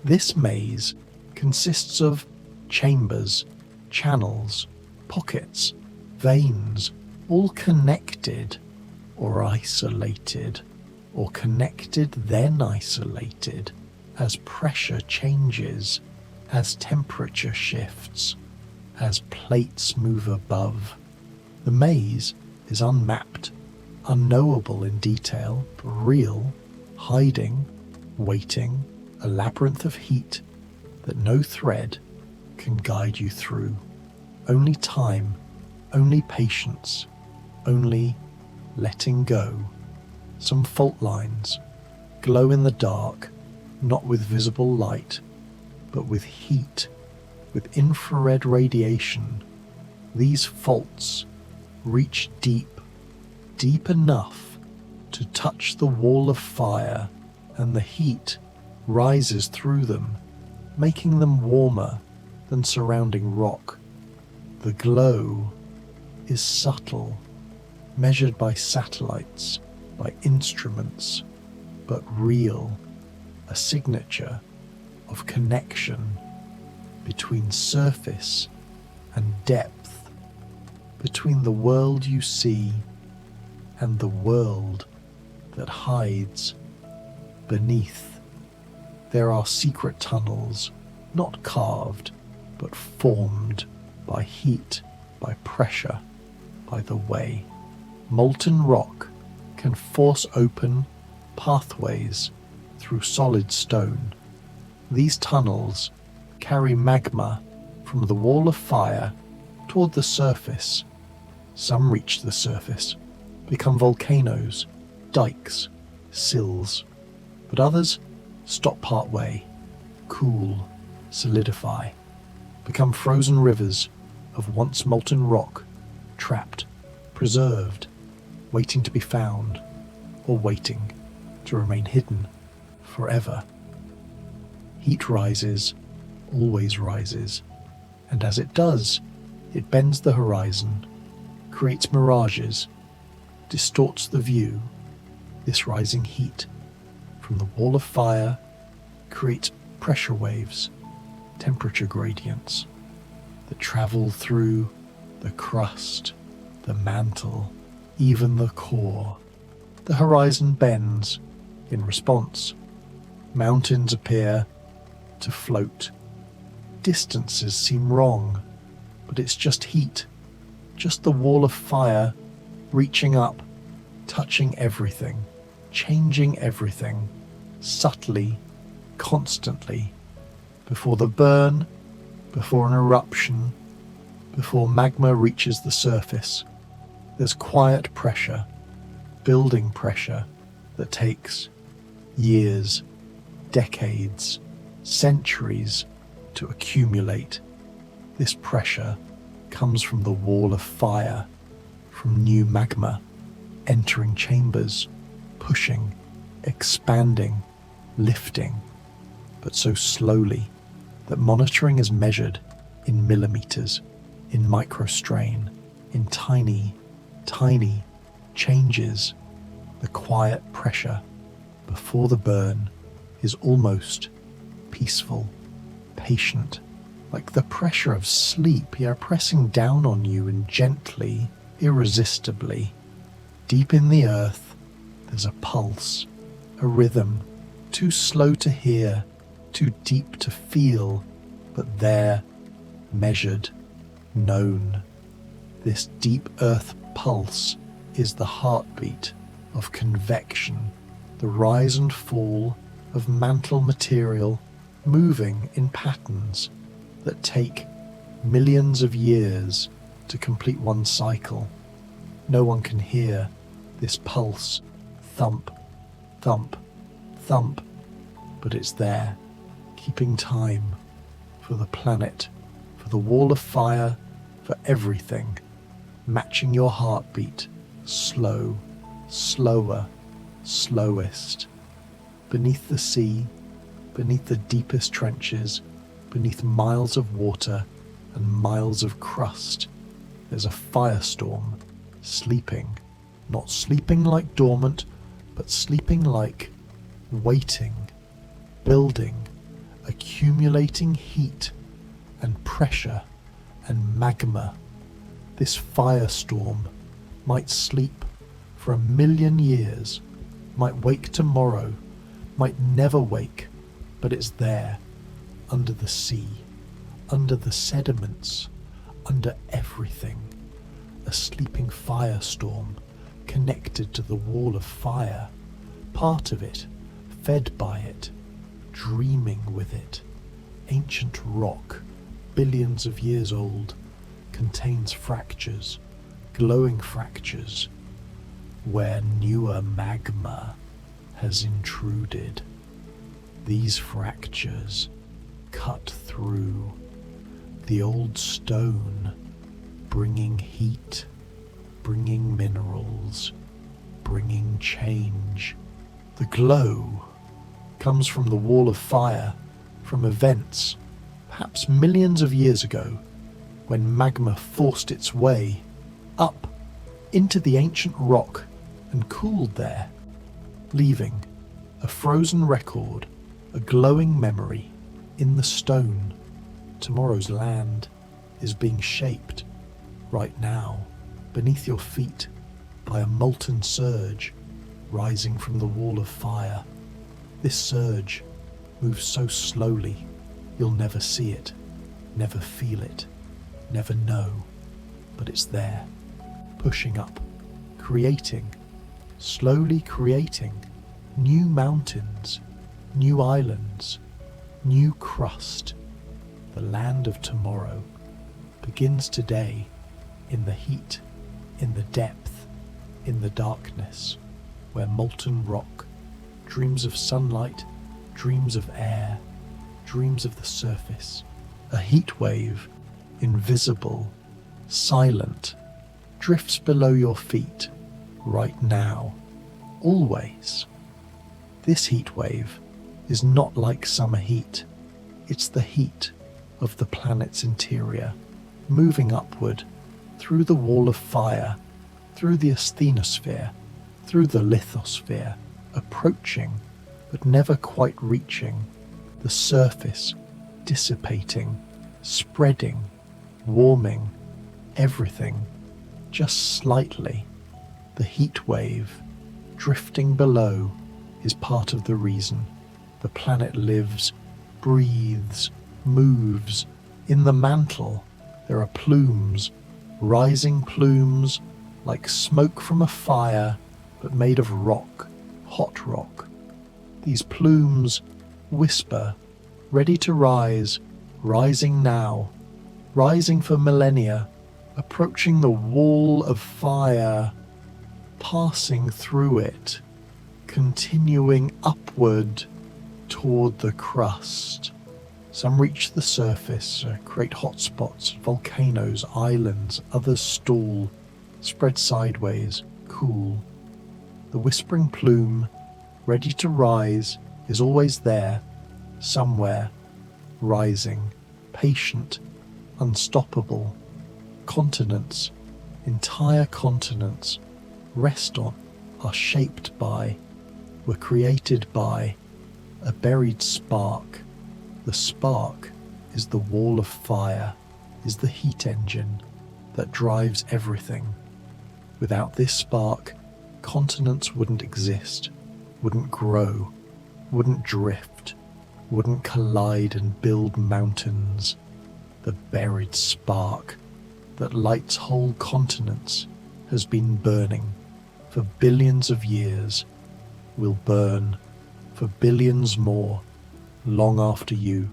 This maze consists of chambers, channels, pockets, veins, all connected or isolated, or connected then isolated, as pressure changes, as temperature shifts, as plates move above. The maze is unmapped, unknowable in detail, but real, hiding, waiting, a labyrinth of heat that no thread can guide you through. Only time, only patience, only letting go. Some fault lines glow in the dark, not with visible light, but with heat, with infrared radiation. These faults reach deep, deep enough to touch the wall of fire, and the heat rises through them, making them warmer, than surrounding rock. The glow is subtle, measured by satellites, by instruments, but real, a signature of connection between surface and depth, between the world you see and the world that hides beneath. There are secret tunnels, not carved, but formed by heat, by pressure, by the way. Molten rock can force open pathways through solid stone. These tunnels carry magma from the wall of fire toward the surface. Some reach the surface, become volcanoes, dikes, sills, but others stop partway, cool, solidify, become frozen rivers of once molten rock, trapped, preserved, waiting to be found, or waiting to remain hidden forever. Heat rises, always rises, and as it does, it bends the horizon, creates mirages, distorts the view. This rising heat from the wall of fire creates pressure waves, temperature gradients that travel through the crust, the mantle, even the core. The horizon bends in response. Mountains appear to float. Distances seem wrong, but it's just heat, just the wall of fire reaching up, touching everything, changing everything, subtly, constantly, before the burn, before an eruption, before magma reaches the surface. There's quiet pressure, building pressure that takes years, decades, centuries to accumulate. This pressure comes from the wall of fire, from new magma entering chambers, pushing, expanding, lifting, but so slowly that monitoring is measured in millimeters, in microstrain, in tiny, tiny changes. The quiet pressure before the burn is almost peaceful, patient, like the pressure of sleep, pressing down on you and gently, irresistibly. Deep in the earth, there's a pulse, a rhythm, too slow to hear, too deep to feel, but there, measured, known. This deep earth pulse is the heartbeat of convection, the rise and fall of mantle material moving in patterns that take millions of years to complete one cycle. No one can hear this pulse, thump, thump, thump, but it's there, keeping time for the planet, for the wall of fire, for everything, matching your heartbeat, slow, slower, slowest. Beneath the sea, beneath the deepest trenches, beneath miles of water and miles of crust, there's a firestorm, sleeping, not sleeping like dormant, but sleeping like waiting, building, accumulating heat and pressure and magma. This firestorm might sleep for 1,000,000 years, might wake tomorrow, might never wake, but it's there, under the sea, under the sediments, under everything. A sleeping firestorm connected to the wall of fire, part of it, fed by it, dreaming with it. Ancient rock, billions of years old, contains fractures, glowing fractures, where newer magma has intruded. These fractures cut through the old stone, bringing heat, bringing minerals, bringing change. The glow comes from the wall of fire, from events, perhaps millions of years ago, when magma forced its way up into the ancient rock and cooled there, leaving a frozen record, a glowing memory in the stone. Tomorrow's land is being shaped right now beneath your feet by a molten surge rising from the wall of fire. This surge moves so slowly you'll never see it, never feel it, never know, but it's there, pushing up, creating, slowly creating new mountains, new islands, new crust. The land of tomorrow begins today, in the heat, in the depth, in the darkness, where molten rock dreams of sunlight, dreams of air, dreams of the surface. A heat wave, invisible, silent, drifts below your feet right now, always. This heat wave is not like summer heat. It's the heat of the planet's interior, moving upward through the wall of fire, through the asthenosphere, through the lithosphere, approaching but never quite reaching the surface, dissipating, spreading, warming, everything, just slightly. The heat wave, drifting below, is part of the reason the planet lives, breathes, moves. In the mantle, there are plumes, rising plumes, like smoke from a fire, but made of rock, hot rock. These plumes whisper, ready to rise, rising now, rising for millennia, approaching the wall of fire, passing through it, continuing upward toward the crust. Some reach the surface, create hotspots, volcanoes, islands. Others stall, spread sideways, cool. The whispering plume, ready to rise, is always there, somewhere, rising, patient, unstoppable. Continents, entire continents, rest on, are shaped by, were created by, a buried spark. The spark is the wall of fire, is the heat engine that drives everything. Without this spark, continents wouldn't exist, wouldn't grow, wouldn't drift, wouldn't collide and build mountains. The buried spark that lights whole continents has been burning for billions of years, will burn for billions more, long after you,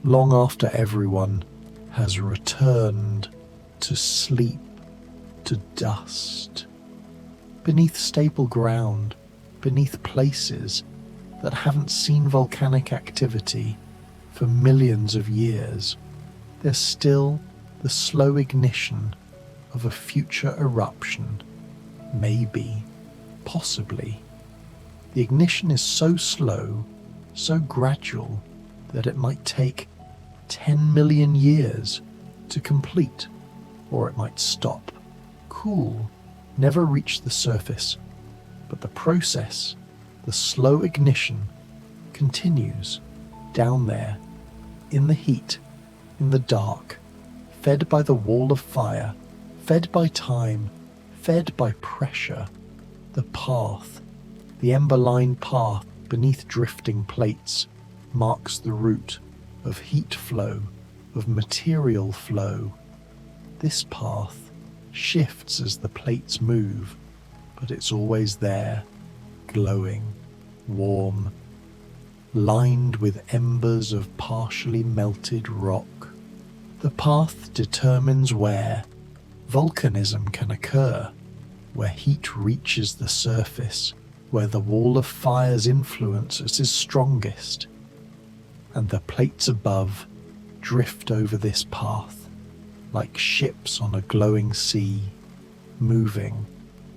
long after everyone has returned to sleep, to dust. Beneath stable ground, beneath places that haven't seen volcanic activity for millions of years, there's still the slow ignition of a future eruption. Maybe, possibly. The ignition is so slow, so gradual, that it might take 10 million years to complete, or it might stop, cool, never reach the surface. But the process, the slow ignition, continues down there, in the heat, in the dark, fed by the wall of fire, fed by time, fed by pressure. The path, the ember-lined path beneath drifting plates, marks the route of heat flow, of material flow. This path shifts as the plates move, but it's always there, glowing, warm, lined with embers of partially melted rock. The path determines where volcanism can occur, where heat reaches the surface, where the wall of fire's influence is strongest, and the plates above drift over this path like ships on a glowing sea, moving,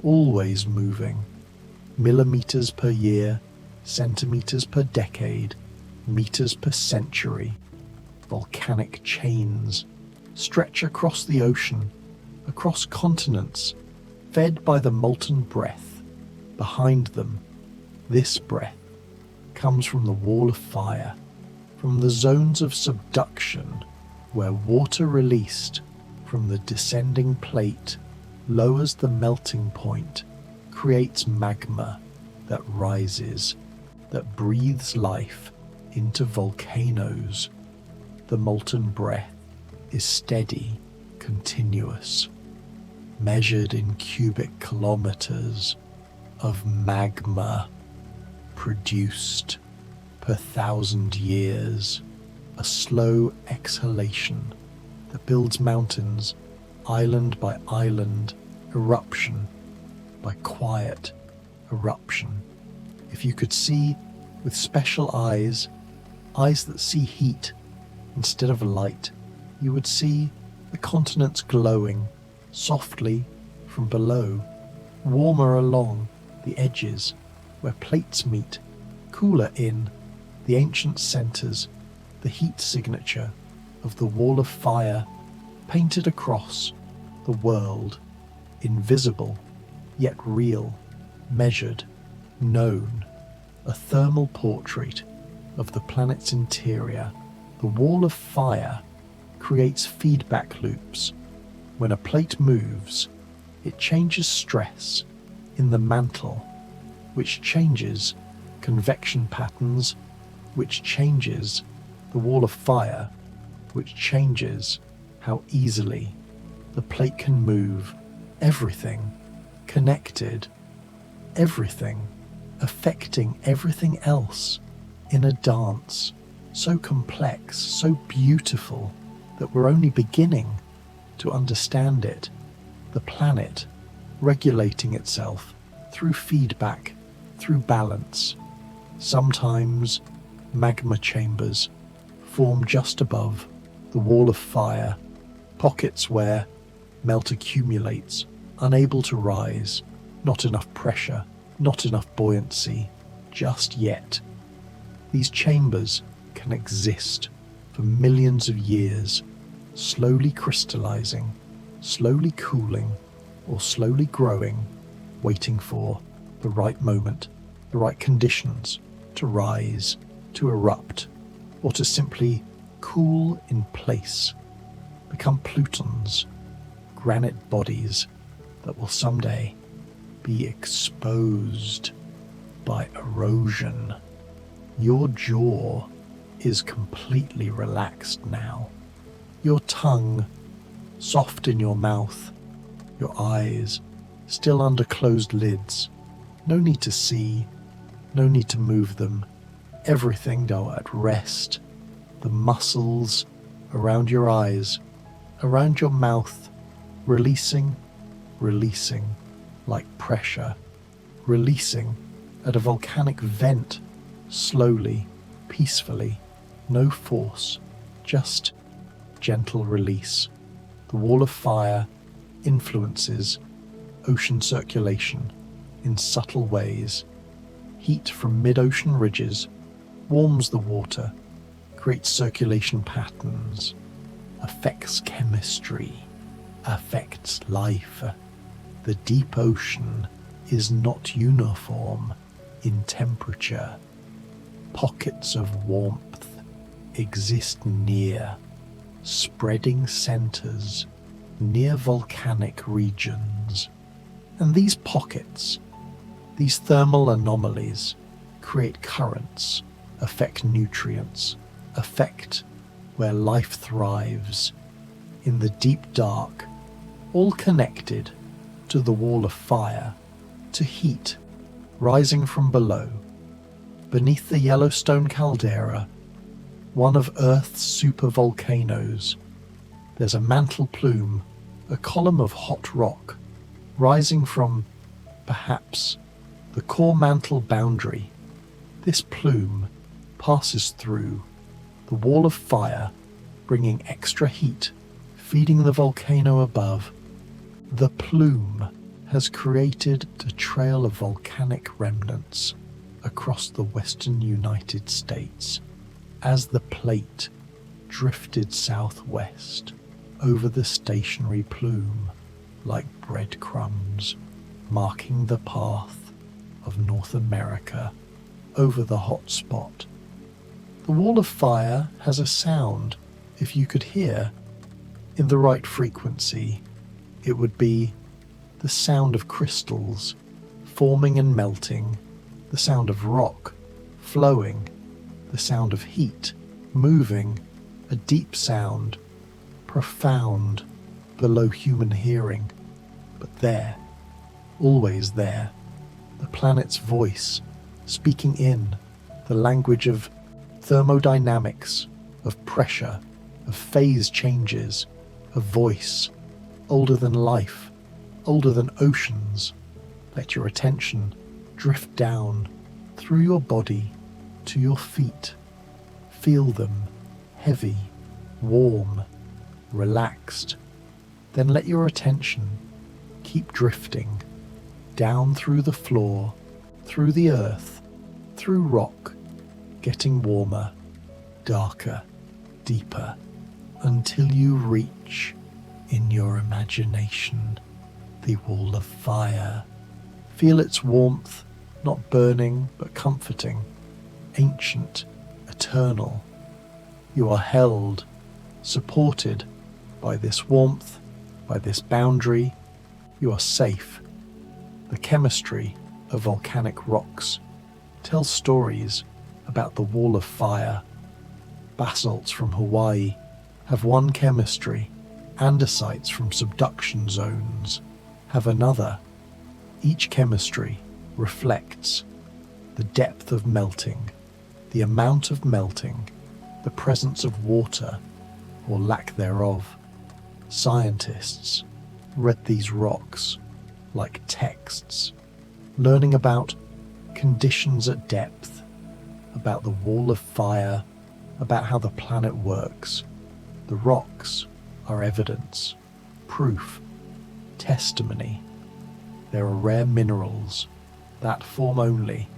always moving, millimeters per year, centimeters per decade, meters per century. volcanic chains stretch across the ocean, across continents, fed by the molten breath behind them. This breath comes from the wall of fire, from the zones of subduction where water released from the descending plate lowers the melting point, creates magma that rises, that breathes life into volcanoes. The molten breath is steady, continuous, measured in cubic kilometers of magma produced per 1,000 years, a slow exhalation that builds mountains, island by island, eruption by quiet eruption. If you could see with special eyes, eyes that see heat instead of light, you would see the continents glowing softly from below, warmer along the edges where plates meet, cooler in the ancient centers, the heat signature of the wall of fire painted across the world, invisible yet real, measured, known, a thermal portrait of the planet's interior. The wall of fire creates feedback loops. When a plate moves, it changes stress in the mantle, which changes convection patterns, which changes the wall of fire, which changes how easily the plate can move. Everything connected, everything affecting everything else in a dance so complex, so beautiful that we're only beginning to understand it. The planet regulating itself through feedback, through balance. Sometimes magma chambers form just above the wall of fire, pockets where melt accumulates, unable to rise, not enough pressure, not enough buoyancy, just yet. These chambers can exist for millions of years, slowly crystallizing, slowly cooling, or slowly growing, waiting for the right moment, the right conditions to rise, to erupt, or to simply cool in place, become plutons, granite bodies that will someday be exposed by erosion. Your jaw is completely relaxed now. Your tongue soft in your mouth, your eyes still under closed lids. No need to see, no need to move them. Everything now at rest. The muscles around your eyes, around your mouth, releasing like pressure, releasing at a volcanic vent, slowly, peacefully, no force, just gentle release. The wall of fire influences ocean circulation in subtle ways. Heat from mid-ocean ridges warms the water, creates circulation patterns, affects chemistry, affects life. The deep ocean is not uniform in temperature. Pockets of warmth exist near, spreading centers near volcanic regions. And these pockets, these thermal anomalies, create currents, affect nutrients, affect where life thrives. In the deep dark, all connected to the wall of fire, to heat rising from below. Beneath the Yellowstone caldera, one of Earth's supervolcanoes, there's a mantle plume, a column of hot rock, rising from, perhaps, the core mantle boundary. This plume passes through the wall of fire, bringing extra heat, feeding the volcano above. The plume has created a trail of volcanic remnants across the western United States. As the plate drifted southwest over the stationary plume like breadcrumbs, marking the path of North America over the hot spot. The wall of fire has a sound. If you could hear in the right frequency, it would be the sound of crystals forming and melting, the sound of rock flowing, the sound of heat moving, a deep sound, profound, below human hearing, but there, always there, the planet's voice speaking in the language of thermodynamics, of pressure, of phase changes, of voice, older than life, older than oceans. Let your attention drift down through your body to your feet. Feel them heavy, warm, relaxed. Then let your attention keep drifting down through the floor, through the earth, through rock, getting warmer, darker, deeper, until you reach, in your imagination, the wall of fire. Feel its warmth, not burning but comforting, ancient, eternal. You are held, supported by this warmth, by this boundary. You are safe. The chemistry of volcanic rocks tells stories about the wall of fire. Basalts from Hawaii have one chemistry, andesites from subduction zones have another. Each chemistry reflects the depth of melting, the amount of melting, the presence of water or lack thereof. Scientists read these rocks like texts, learning about conditions at depth, about the wall of fire, about how the planet works. The rocks are evidence, proof, testimony. There are rare minerals that form only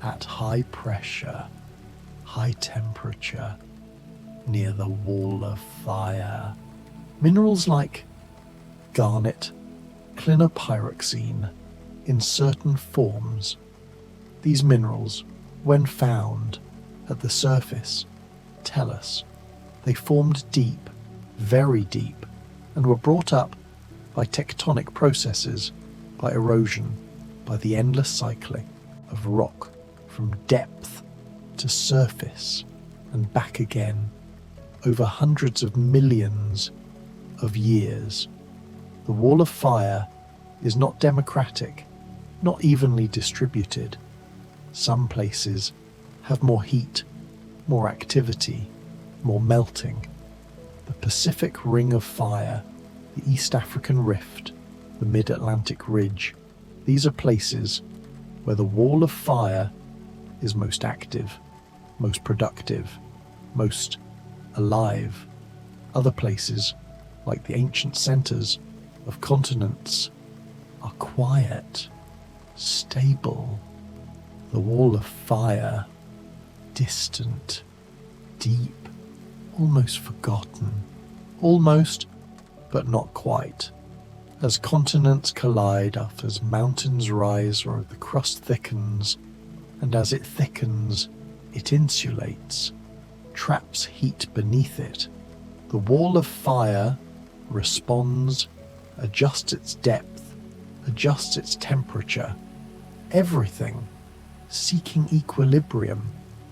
at high pressure, high temperature, near the wall of fire. Minerals like garnet, clinopyroxene, in certain forms. These minerals, when found at the surface, tell us they formed deep, very deep, and were brought up by tectonic processes, by erosion, by the endless cycling of rock from depth to surface and back again over hundreds of millions of years. The wall of fire is not democratic, not evenly distributed. Some places have more heat, more activity, more melting. The Pacific Ring of Fire, the East African Rift, the Mid-Atlantic Ridge, these are places where the wall of fire is most active, most productive, most alive. Other places, like the ancient centers of continents, are quiet, stable. The wall of fire, distant, deep, almost forgotten, almost, but not quite. As continents collide, as mountains rise or the crust thickens, and as it thickens, it insulates, traps heat beneath it. The wall of fire responds, adjusts its depth, adjusts its temperature, everything, seeking equilibrium,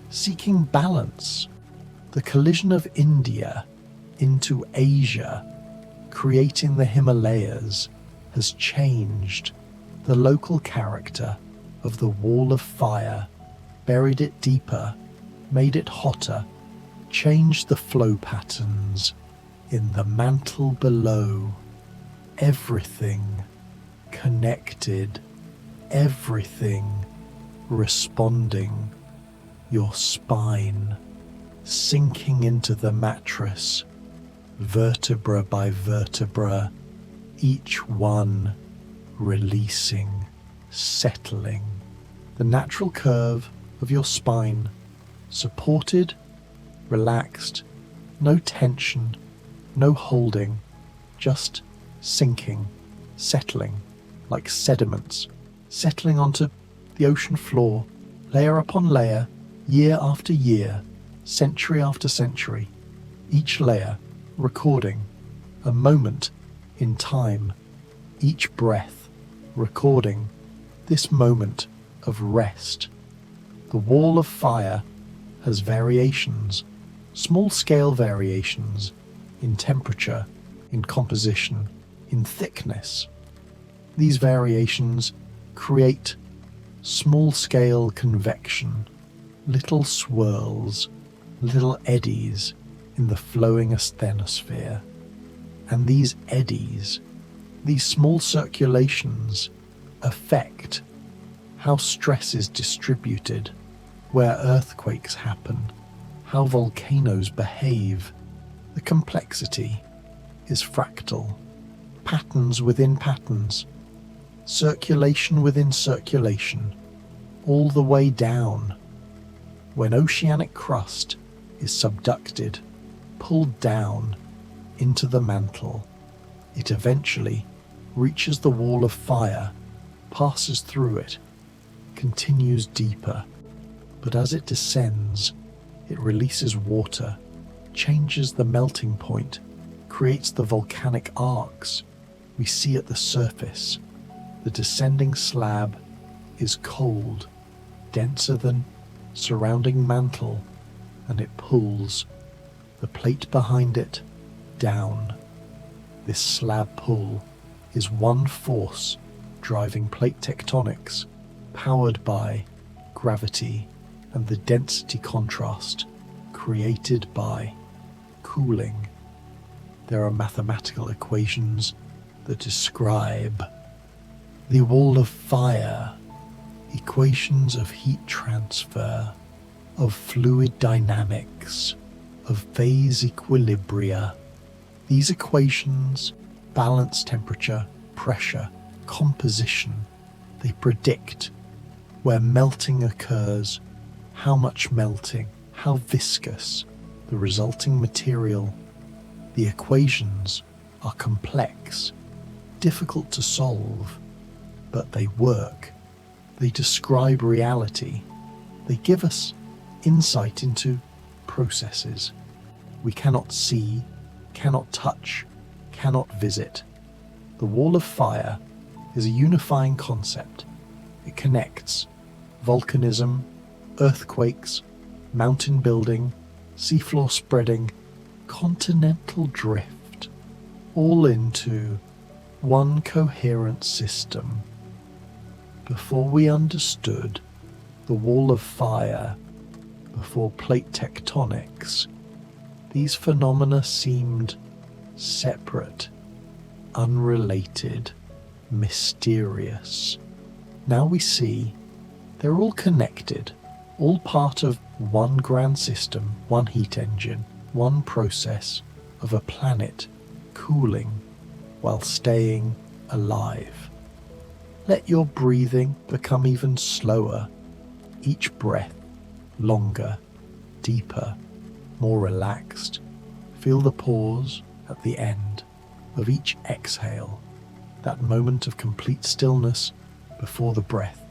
seeking balance. The collision of India into Asia, creating the Himalayas, has changed the local character of the wall of fire, buried it deeper, made it hotter, changed the flow patterns in the mantle below. Everything connected, everything responding. Your spine sinking into the mattress, vertebra by vertebra, each one releasing, settling. The natural curve of your spine, supported, relaxed, No tension, no holding, just sinking, settling, like sediments, settling onto the ocean floor, layer upon layer, year after year, century after century, each layer recording a moment in time, each breath recording this moment of rest. The wall of fire has variations, small-scale variations in temperature, in composition, in thickness. These variations create small-scale convection, little swirls, little eddies in the flowing asthenosphere. And these eddies, these small circulations, affect how stress is distributed, where earthquakes happen, how volcanoes behave. The complexity is fractal, patterns within patterns, circulation within circulation, all the way down. When oceanic crust is subducted, pulled down into the mantle, it eventually reaches the wall of fire, passes through it, continues deeper. But as it descends, it releases water, changes the melting point, creates the volcanic arcs we see at the surface. The descending slab is cold, denser than surrounding mantle, and it pulls the plate behind it down. This slab pull is one force driving plate tectonics, powered by gravity and the density contrast created by cooling. There are mathematical equations that describe the wall of fire, equations of heat transfer, of fluid dynamics, of phase equilibria. These equations balance temperature, pressure, composition. They predict where melting occurs, how much melting, how viscous the resulting material. The equations are complex, difficult to solve, but they work. They describe reality. They give us insight into processes we cannot see, cannot touch, cannot visit. The wall of fire is a unifying concept. It connects volcanism, earthquakes, mountain building, seafloor spreading, continental drift, all into one coherent system. Before we understood the wall of fire, before plate tectonics, these phenomena seemed separate, unrelated, mysterious. Now we see they're all connected, all part of one grand system, one heat engine, one process of a planet cooling while staying alive. Let your breathing become even slower, each breath longer, deeper, more relaxed. Feel the pause at the end of each exhale, that moment of complete stillness before the breath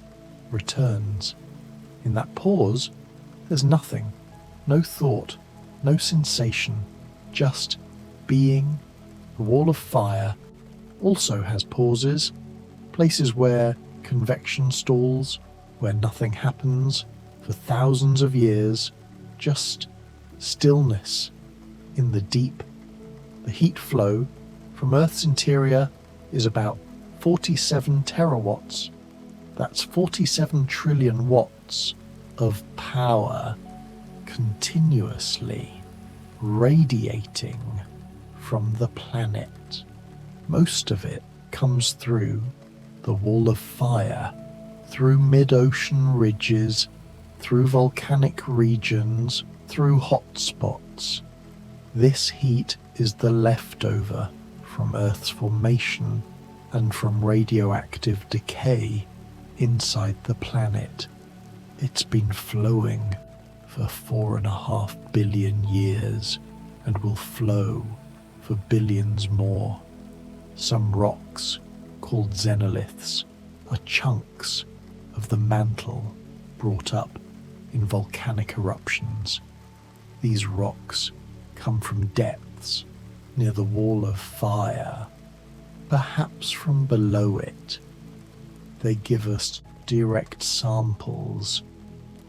returns. In that pause, there's nothing, no thought, no sensation, just being. The wall of fire also has pauses, places where convection stalls, where nothing happens for thousands of years, just stillness in the deep. The heat flow from Earth's interior is about 47 terawatts. That's 47 trillion watts of power continuously radiating from the planet. Most of it comes through the wall of fire, through mid-ocean ridges, through volcanic regions, through hotspots. This heat is the leftover from Earth's formation and from radioactive decay inside the planet. It's been flowing for 4.5 billion years, and will flow for billions more. Some rocks, called xenoliths, are chunks of the mantle brought up in volcanic eruptions. These rocks come from depths near the wall of fire, perhaps from below it. They give us direct samples,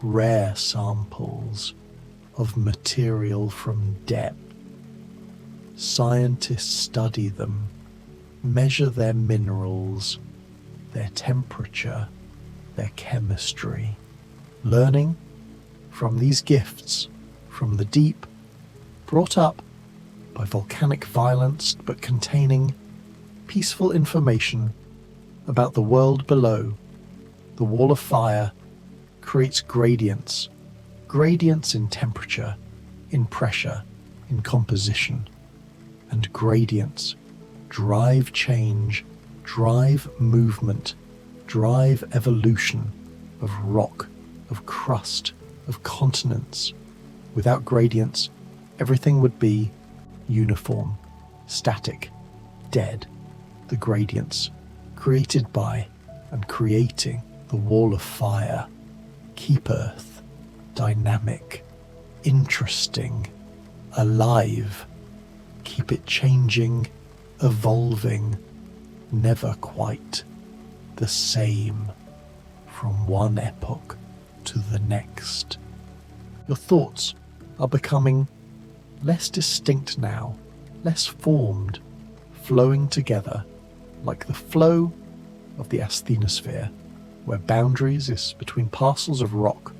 rare samples of material from depth. Scientists study them, measure their minerals, their temperature, their chemistry, learning from these gifts from the deep, brought up by volcanic violence but containing peaceful information about the world below. The wall of fire creates gradients in temperature, in pressure, in composition, and gradients drive change, drive movement, drive evolution of rock, of crust, of continents. Without gradients, everything would be uniform, static, dead. The gradients, created by and creating the wall of fire, keep Earth dynamic, interesting, alive, keep it changing, evolving, never quite the same from one epoch to the next. Your thoughts are becoming less distinct now, less formed, flowing together like the flow of the asthenosphere, where boundaries is between parcels of rock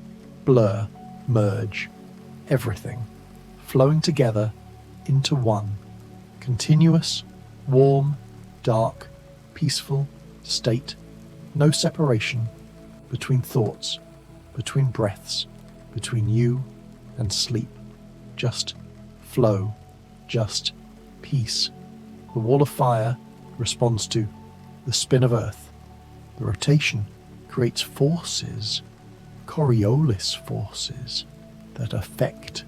blur, merge, everything flowing together into one continuous, warm, dark, peaceful state. No separation between thoughts, between breaths, between you and sleep. Just flow, just peace. The wall of fire responds to the spin of Earth. The rotation creates forces, Coriolis forces, that affect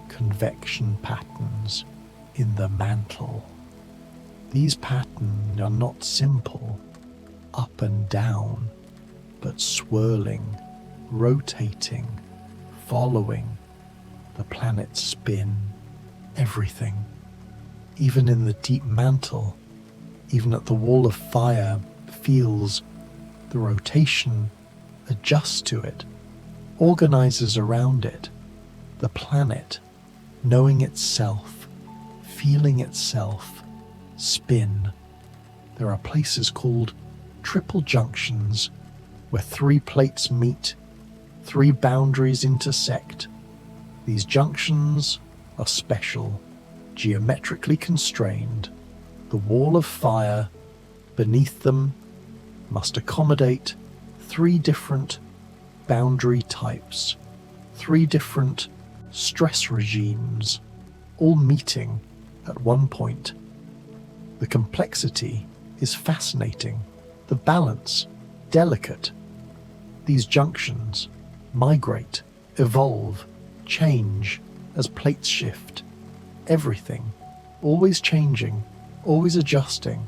convection patterns in the mantle. These patterns are not simple, up and down, but swirling, rotating, following the planet's spin. Everything, even in the deep mantle, even at the wall of fire, feels the rotation, adjusts to it, organizes around it. The planet, knowing itself, feeling itself, spin. There are places called triple junctions, where three plates meet, three boundaries intersect. These junctions are special, geometrically constrained. The wall of fire beneath them must accommodate three different boundary types, three different stress regimes, all meeting at one point. The complexity is fascinating, the balance delicate. These junctions migrate, evolve, change as plates shift. Everything, always changing, always adjusting.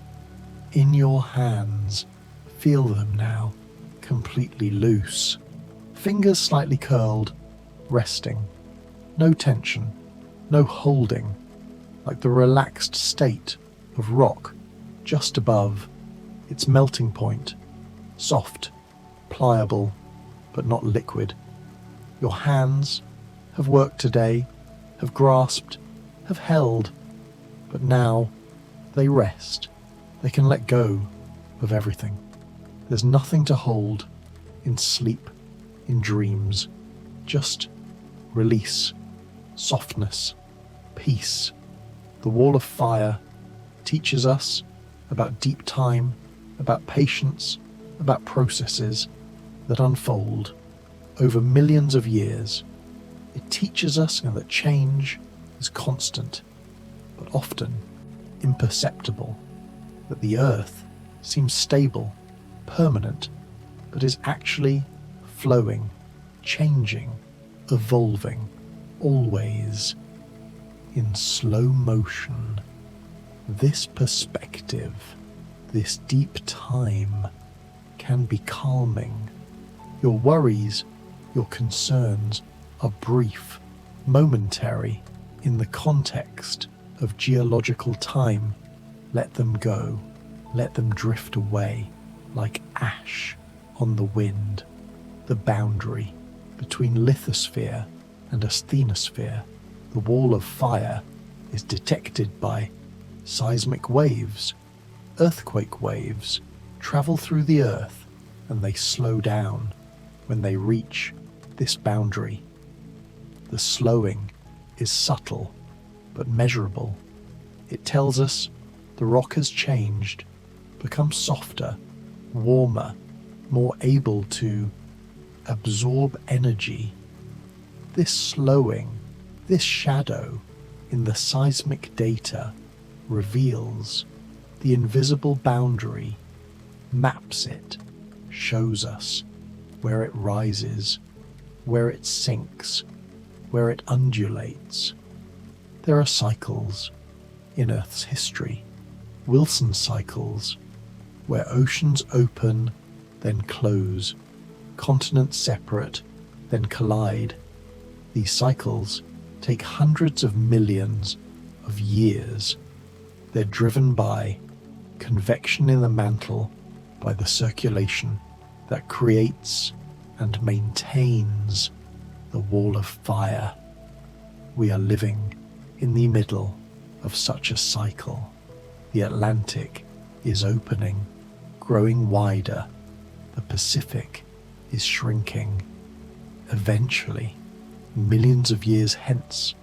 In your hands, feel them now, completely loose. Fingers slightly curled, resting. No tension, no holding, like the relaxed state of rock just above its melting point. Soft, pliable, but not liquid. Your hands have worked today, have grasped, have held, but now they rest. They can let go of everything. There's nothing to hold in sleep, in dreams. Just release, softness, peace. The wall of fire teaches us about deep time, about patience, about processes that unfold over millions of years. It teaches us that change is constant, but often imperceptible, that the earth seems stable, permanent, but is actually flowing, changing, evolving, always. in slow motion. This perspective, this deep time, can be calming. Your worries, your concerns are brief, momentary. In the context of geological time, let them go. Let them drift away like ash on the wind. The boundary between lithosphere and asthenosphere, the wall of fire, is detected by seismic waves. Earthquake waves travel through the earth, and they slow down when they reach this boundary. The slowing is subtle but measurable. It tells us the rock has changed, become softer, warmer, more able to absorb energy. This slowing, this shadow in the seismic data reveals the invisible boundary, maps it, shows us where it rises, where it sinks, where it undulates. There are cycles in Earth's history, Wilson cycles, where oceans open, then close, continents separate, then collide. These cycles take hundreds of millions of years. They're driven by convection in the mantle, by the circulation that creates and maintains the wall of fire. We are living in the middle of such a cycle. The Atlantic is opening, growing wider. The Pacific is shrinking. Eventually, millions of years hence,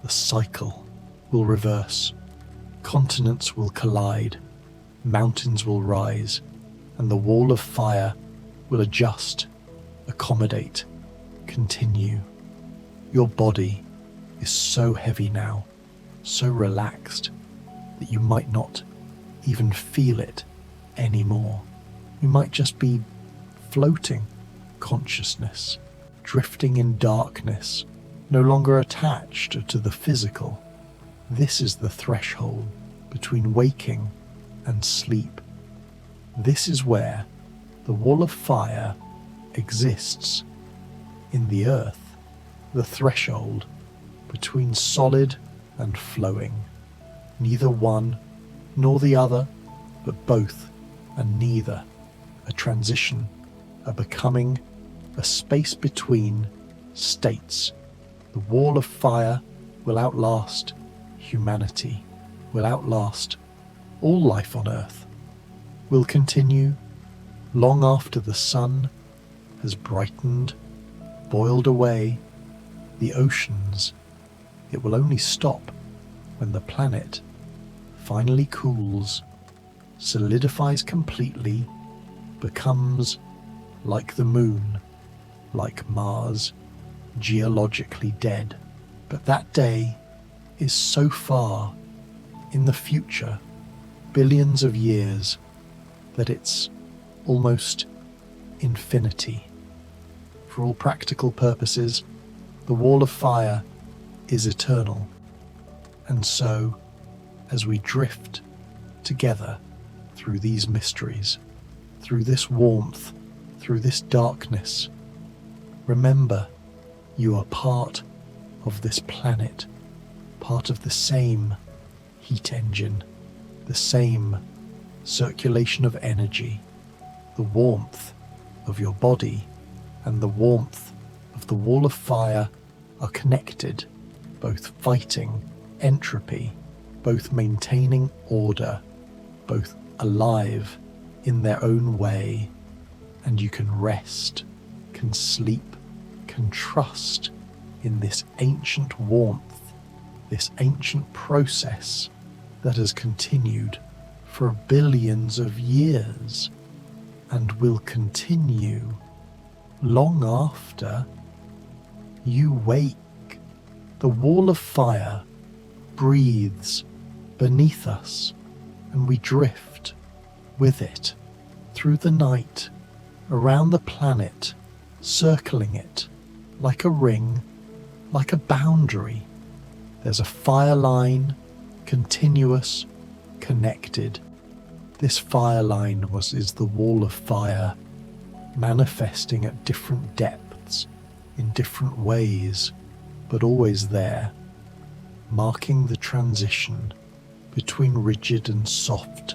the cycle will reverse. Continents will collide, mountains will rise, and the wall of fire will adjust, accommodate, continue. Your body is so heavy now, so relaxed, that you might not even feel it anymore. You might just be floating consciousness, drifting in darkness, no longer attached to the physical. This is the threshold between waking and sleep. This is where the wall of fire exists in the earth, the threshold between solid and flowing. Neither one nor the other, but both and neither. A transition, a becoming, a space between states. The wall of fire will outlast humanity, will outlast all life on Earth, will continue long after the sun has brightened, boiled away the oceans. It will only stop when the planet finally cools, solidifies completely, becomes like the moon, like Mars, geologically dead. But that day is so far in the future, billions of years, that it's almost infinity. For all practical purposes, the wall of fire is eternal. And so, as we drift together through these mysteries, through this warmth, through this darkness, remember, you are part of this planet, part of the same heat engine, the same circulation of energy. The warmth of your body and the warmth of the wall of fire are connected, both fighting entropy, both maintaining order, both alive in their own way. And you can rest, can sleep, can trust in this ancient warmth, this ancient process that has continued for billions of years and will continue long after you wake. The wall of fire breathes beneath us, and we drift with it through the night, around the planet, circling it like a ring, like a boundary. There's a fire line, continuous, connected. This fire line is the wall of fire, manifesting at different depths, in different ways, but always there, marking the transition between rigid and soft,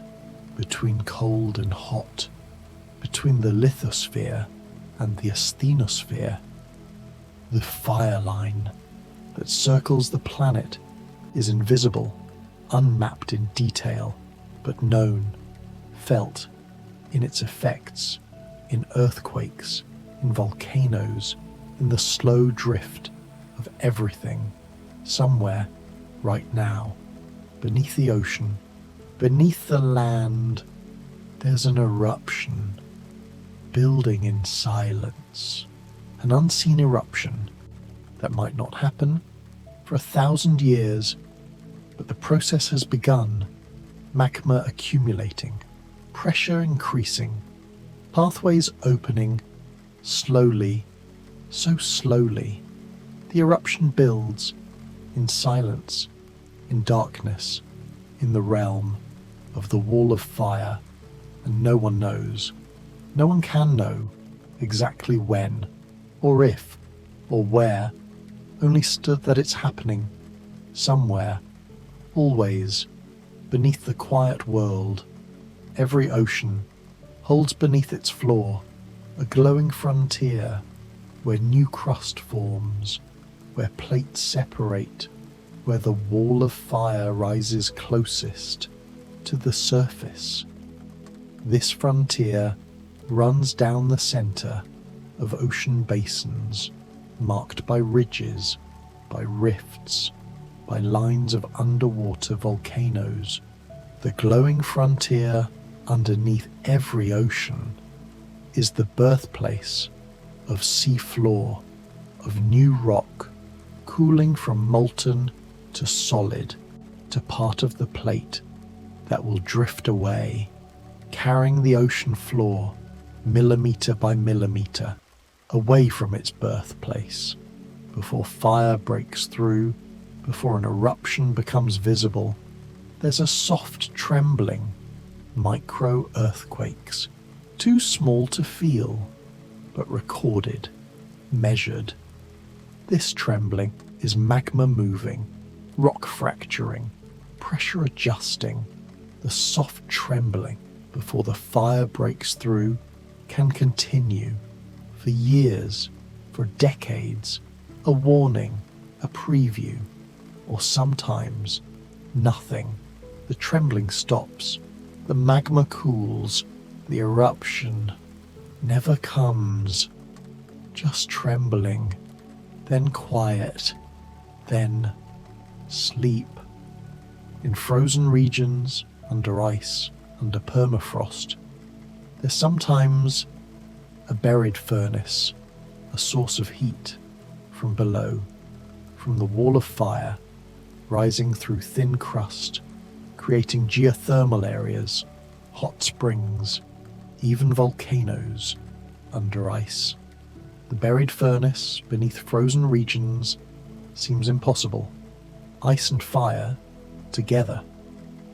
between cold and hot, between the lithosphere and the asthenosphere. The fire line that circles the planet is invisible, unmapped in detail, but known, felt in its effects, in earthquakes, in volcanoes, in the slow drift of everything, somewhere, right now, beneath the ocean, beneath the land. There's an eruption, building in silence, an unseen eruption that might not happen for 1,000 years, but the process has begun, magma accumulating, pressure increasing, pathways opening, slowly, so slowly. The eruption builds in silence, in darkness, in the realm of the wall of fire, and no one knows. No one can know exactly when, or if, or where, only that it's happening, somewhere, always, beneath the quiet world. Every ocean holds beneath its floor a glowing frontier where new crust forms, where plates separate, where the wall of fire rises closest to the surface. This frontier runs down the center of ocean basins, marked by ridges, by rifts, by lines of underwater volcanoes. The glowing frontier underneath every ocean is the birthplace of sea floor, of new rock, cooling from molten to solid, to part of the plate that will drift away, carrying the ocean floor millimeter by millimeter away from its birthplace, before fire breaks through, before an eruption becomes visible. There's a soft trembling, micro earthquakes, too small to feel, but recorded, measured. This trembling is magma moving, rock fracturing, pressure adjusting. The soft trembling before the fire breaks through can continue for years, for decades, a warning, a preview, or sometimes nothing. The trembling stops, the magma cools, the eruption never comes. Just trembling, then quiet, then sleep. In frozen regions, under ice, under permafrost, there's sometimes a buried furnace, a source of heat from below, from the wall of fire, rising through thin crust, creating geothermal areas, hot springs, even volcanoes under ice. The buried furnace beneath frozen regions seems impossible. Ice and fire together.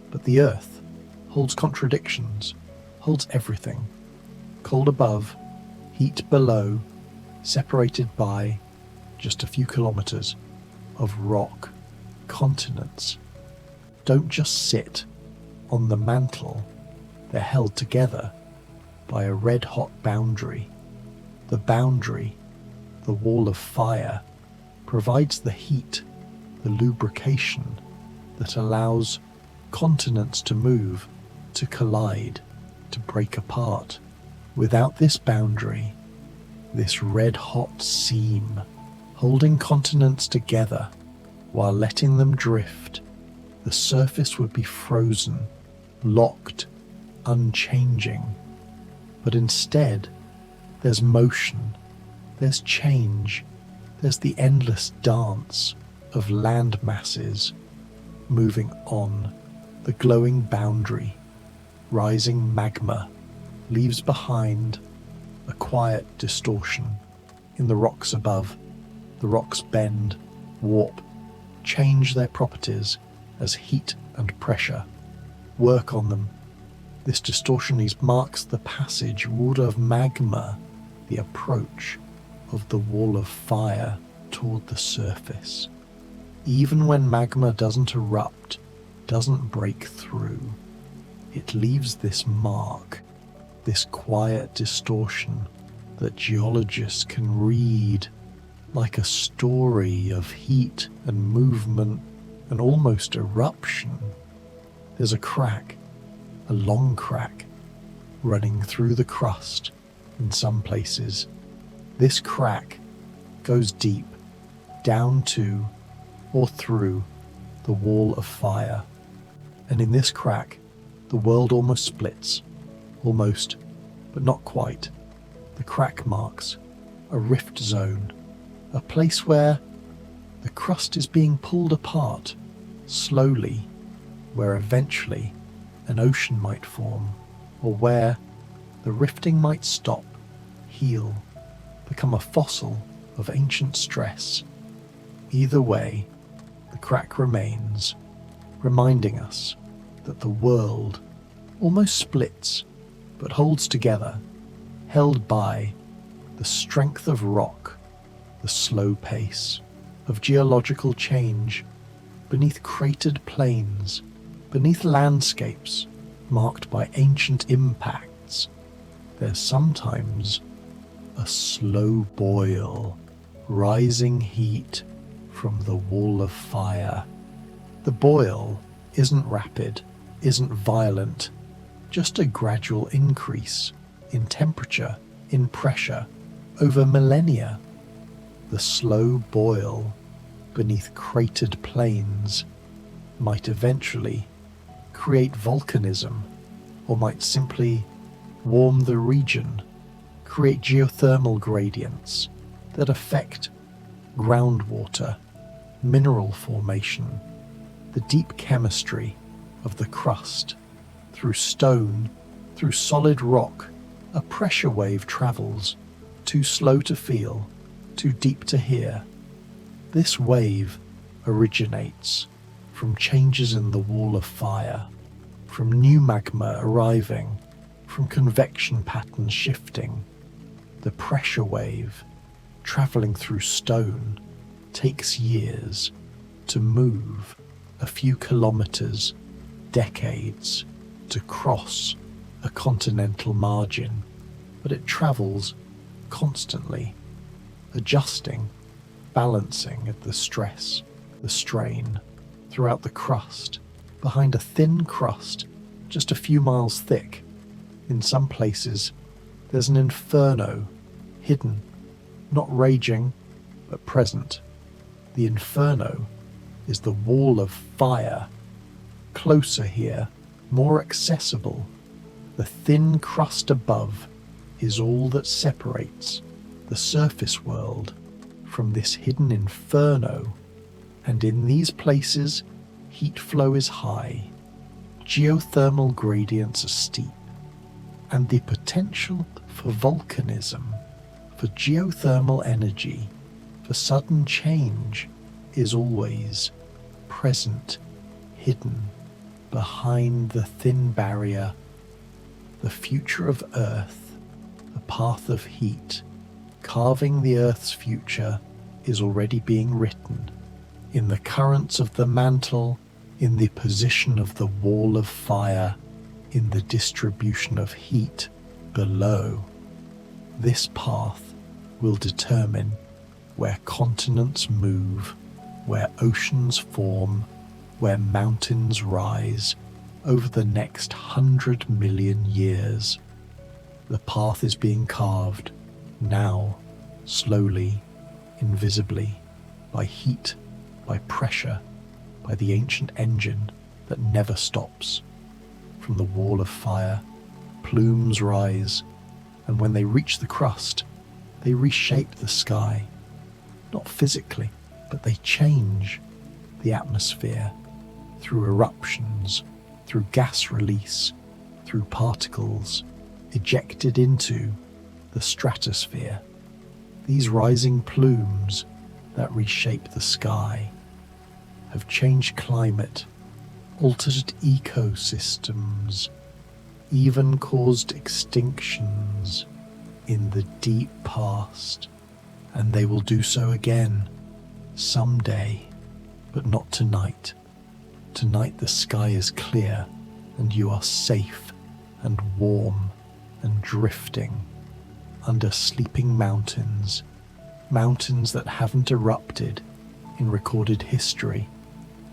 But the earth holds contradictions, holds everything. Cold above, heat below, separated by just a few kilometers of rock. Continents don't just sit on the mantle, they're held together by a red-hot boundary. The boundary, the wall of fire, provides the heat, the lubrication that allows continents to move, to collide, to break apart. Without this boundary, this red-hot seam, holding continents together while letting them drift, the surface would be frozen, locked, unchanging. But instead, there's motion, there's change, there's the endless dance of land masses moving on. The glowing boundary, rising magma, leaves behind a quiet distortion in the rocks above. The rocks bend, warp, change their properties as heat and pressure work on them. This distortion marks the passage of magma, the approach of the wall of fire toward the surface. Even when magma doesn't erupt, doesn't break through, it leaves this mark, this quiet distortion that geologists can read like a story of heat and movement and almost eruption. There's a crack, a long crack, running through the crust in some places. This crack goes deep, down to or through the wall of fire. And in this crack, the world almost splits. Almost, but not quite. The crack marks a rift zone, a place where the crust is being pulled apart, slowly, where eventually an ocean might form, or where the rifting might stop, heal, become a fossil of ancient stress. Either way, the crack remains, reminding us that the world almost splits, but holds together, held by the strength of rock, the slow pace of geological change, beneath cratered plains, beneath landscapes marked by ancient impacts. There's sometimes a slow boil, rising heat from the wall of fire. The boil isn't rapid, isn't violent, just a gradual increase in temperature, in pressure, over millennia. The slow boil beneath cratered plains might eventually create volcanism, or might simply warm the region, create geothermal gradients that affect groundwater, mineral formation, the deep chemistry of the crust. Through stone, through solid rock, a pressure wave travels, too slow to feel, too deep to hear. This wave originates from changes in the wall of fire, from new magma arriving, from convection patterns shifting. The pressure wave, traveling through stone, takes years to move, a few kilometers, decades, to cross a continental margin, but it travels constantly, adjusting, balancing at the stress, the strain, throughout the crust, behind a thin crust just a few miles thick. In some places, there's an inferno, hidden, not raging, but present. The inferno is the wall of fire, closer here, more accessible. The thin crust above is all that separates the surface world from this hidden inferno, and in these places, heat flow is high, geothermal gradients are steep, and the potential for volcanism, for geothermal energy, for sudden change is always present, hidden behind the thin barrier. The future of Earth, the path of heat, carving the Earth's future, is already being written in the currents of the mantle, in the position of the wall of fire, in the distribution of heat below. This path will determine where continents move, where oceans form, where mountains rise over the next 100 million years. The path is being carved now, slowly, invisibly, by heat, by pressure, by the ancient engine that never stops. From the wall of fire, plumes rise, and when they reach the crust, they reshape the sky. Not physically, but they change the atmosphere through eruptions, through gas release, through particles ejected into the stratosphere. These rising plumes that reshape the sky, have changed climate, altered ecosystems, even caused extinctions in the deep past, and they will do so again someday, but not tonight. Tonight the sky is clear and you are safe and warm and drifting under sleeping mountains, mountains that haven't erupted in recorded history.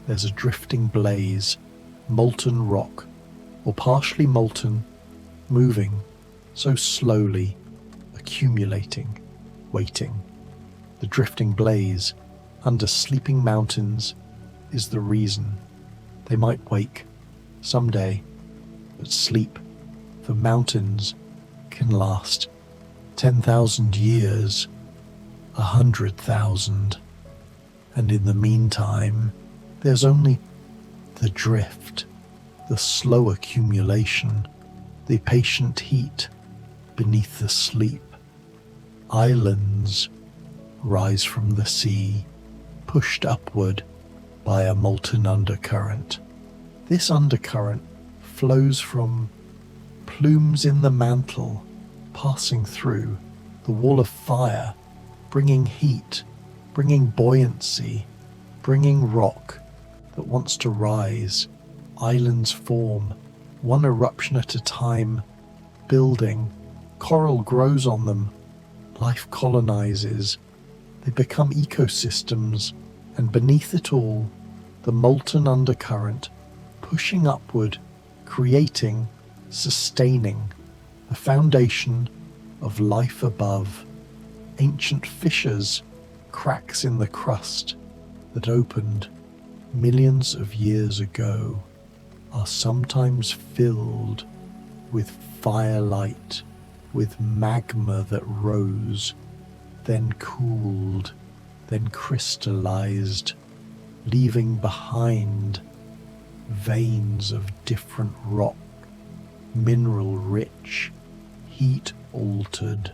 There's a drifting blaze, molten rock, or partially molten, moving so slowly, accumulating, waiting. The drifting blaze under sleeping mountains is the reason. They might wake someday, but sleep for mountains can last 10,000 years, 100,000. And in the meantime, there's only the drift, the slow accumulation, the patient heat beneath the sleep. Islands rise from the sea, pushed upward by a molten undercurrent. This undercurrent flows from plumes in the mantle, passing through the wall of fire, bringing heat, bringing buoyancy, bringing rock that wants to rise. Islands form, one eruption at a time, building. Coral grows on them. Life colonizes. They become ecosystems, and beneath it all, the molten undercurrent, pushing upward, creating, sustaining, the foundation of life above. Ancient fissures, cracks in the crust that opened millions of years ago, are sometimes filled with firelight, with magma that rose, then cooled, then crystallized, leaving behind veins of different rock, mineral-rich, heat-altered.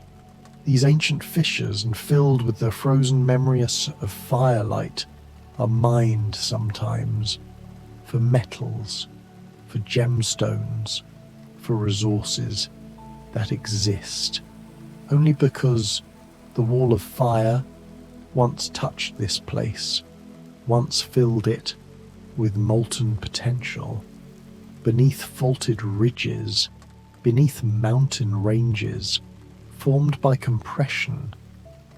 These ancient fissures, and filled with the frozen memory of firelight, are mined sometimes for metals, for gemstones, for resources that exist only because the wall of fire once touched this place, once filled it with molten potential. Beneath faulted ridges, beneath mountain ranges formed by compression,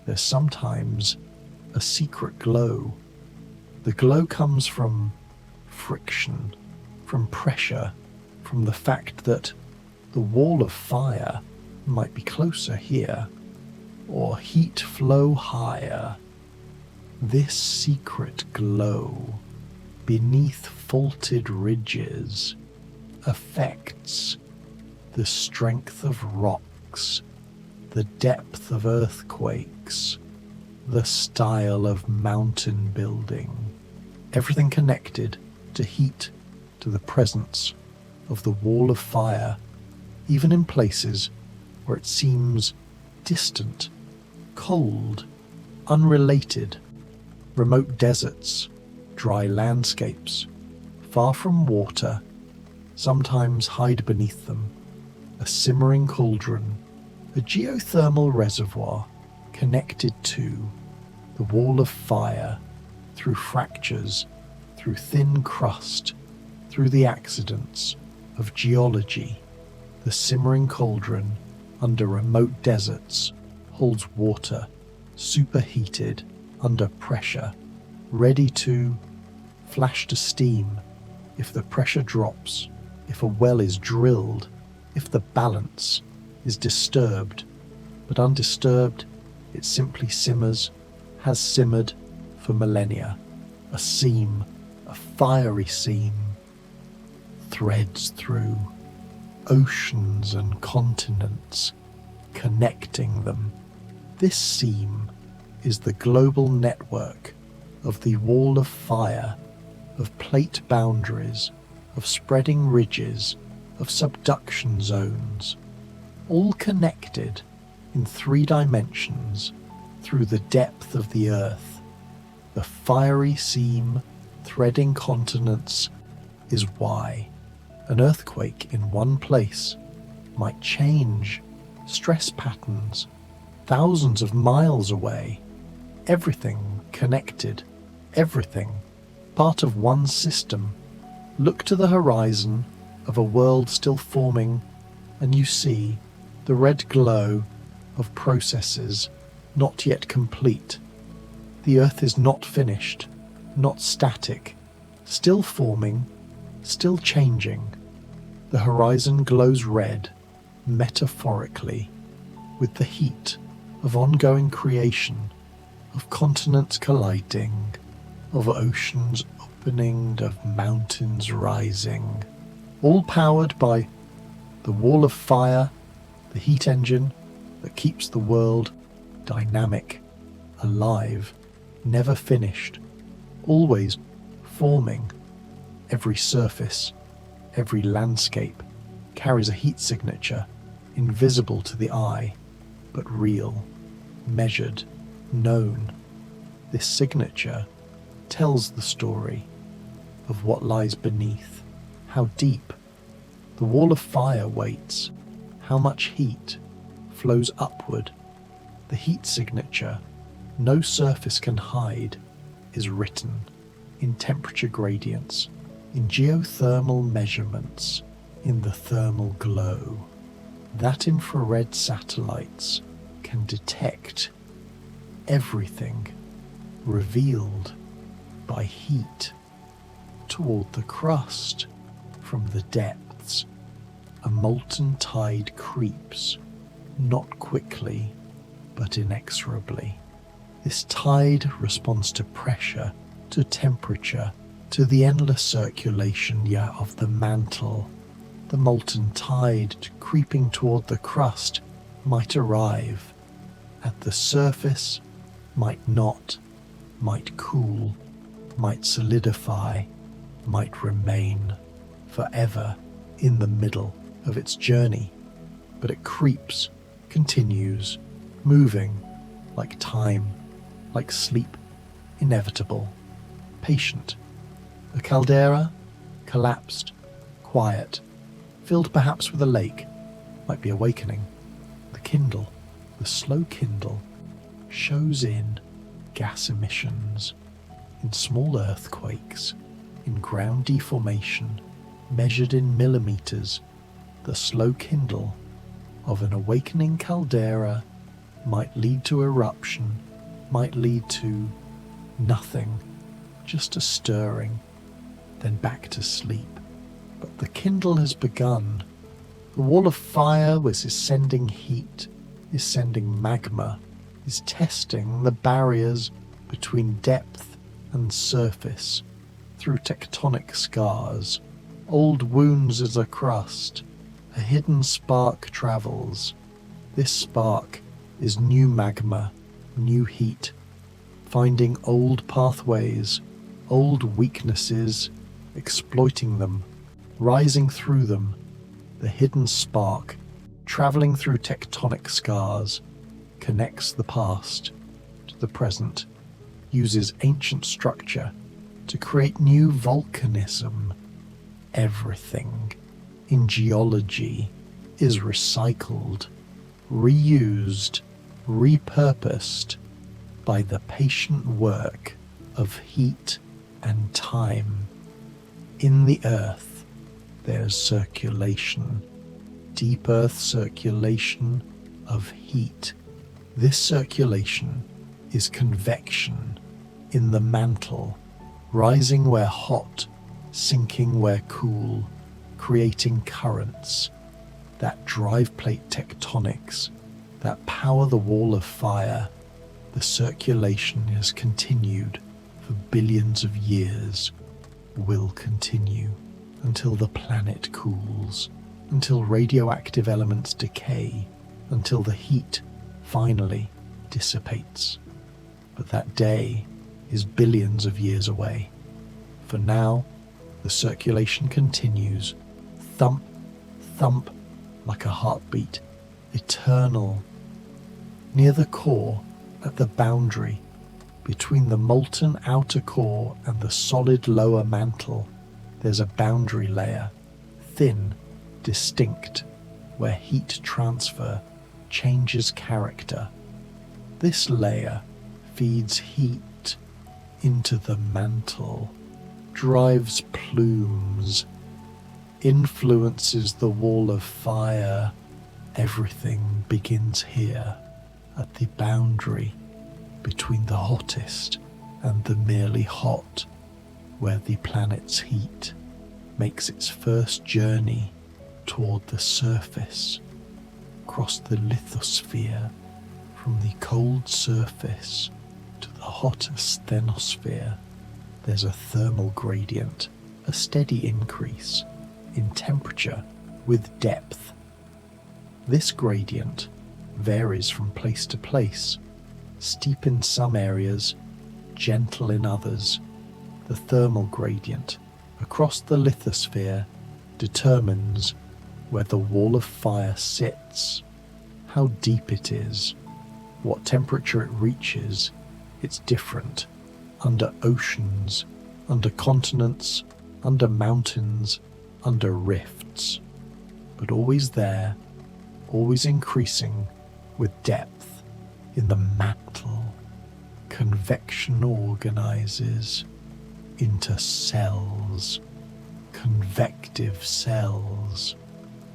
there's sometimes a secret glow. The glow comes from friction, from pressure, from the fact that the wall of fire might be closer here, or heat flow higher. This secret glow beneath faulted ridges affects the strength of rocks, the depth of earthquakes, the style of mountain building, everything connected to heat, to the presence of the wall of fire, even in places where it seems distant, cold, unrelated, remote deserts, dry landscapes, far from water, sometimes hide beneath them a simmering cauldron, a geothermal reservoir connected to the wall of fire through fractures, through thin crust, through the accidents of geology. The simmering cauldron under remote deserts holds water, superheated under pressure, ready to flash to steam if the pressure drops, if a well is drilled, if the balance is disturbed. But undisturbed, it simply simmers, has simmered for millennia. A seam, a fiery seam, threads through oceans and continents, connecting them. This seam is the global network of the wall of fire, of plate boundaries, of spreading ridges, of subduction zones, all connected in 3 dimensions through the depth of the earth. The fiery seam threading continents is why an earthquake in one place might change stress patterns thousands of miles away. Everything connected, everything part of one system. Look to the horizon of a world still forming, and you see the red glow of processes not yet complete. The earth is not finished, not static, still forming, still changing. The horizon glows red, metaphorically, with the heat of ongoing creation, of continents colliding, of oceans opening, of mountains rising, all powered by the wall of fire, the heat engine that keeps the world dynamic, alive, never finished, always forming. Every surface, every landscape carries a heat signature, invisible to the eye, but real, measured, known. This signature tells the story of what lies beneath, how deep the wall of fire waits, how much heat flows upward. The heat signature no surface can hide is written in temperature gradients, in geothermal measurements, in the thermal glow that infrared satellites can detect. Everything revealed by heat toward the crust. From the depths, a molten tide creeps, not quickly, but inexorably. This tide responds to pressure, to temperature, to the endless circulation of the mantle. The molten tide creeping toward the crust might arrive at the surface, might not, might cool, might solidify, might remain forever in the middle of its journey. But it creeps, continues, moving, like time, like sleep, inevitable, patient. The caldera, collapsed, quiet, filled perhaps with a lake, might be awakening. The kindle, the slow kindle, shows in gas emissions, in small earthquakes, in ground deformation, measured in millimeters. The slow kindle of an awakening caldera might lead to eruption, might lead to nothing, just a stirring, then back to sleep. But the kindle has begun. The wall of fire is sending heat, is sending magma, is testing the barriers between depth and surface through tectonic scars, old wounds as a crust. A hidden spark travels. This spark is new magma, new heat, finding old pathways, old weaknesses, exploiting them, rising through them. The hidden spark, traveling through tectonic scars, connects the past to the present, uses ancient structure to create new volcanism. Everything in geology is recycled, reused, repurposed by the patient work of heat and time. In the earth, there's circulation, deep earth circulation of heat. This circulation is convection in the mantle, rising where hot, sinking where cool, creating currents that drive plate tectonics, that power the wall of fire. The circulation has continued for billions of years, will continue until the planet cools, until radioactive elements decay, until the heat finally dissipates. But that day is billions of years away. For now, the circulation continues, thump, thump, like a heartbeat, eternal. Near the core, at the boundary, Between the molten outer core and the solid lower mantle, there's a boundary layer, thin, distinct, where heat transfer changes character. This layer feeds heat into the mantle, drives plumes, influences the wall of fire. Everything begins here, at the boundary between the hottest and the merely hot, where the planet's heat makes its first journey toward the surface, across the lithosphere, from the cold surface to the hot asthenosphere. There's a thermal gradient, a steady increase in temperature with depth. This gradient varies from place to place, steep in some areas, gentle in others. The thermal gradient across the lithosphere determines where the wall of fire sits, how deep it is, what temperature it reaches. It's different under oceans, under continents, under mountains, under rifts, but always there, always increasing with depth. In the mantle, convection organizes into cells, convective cells,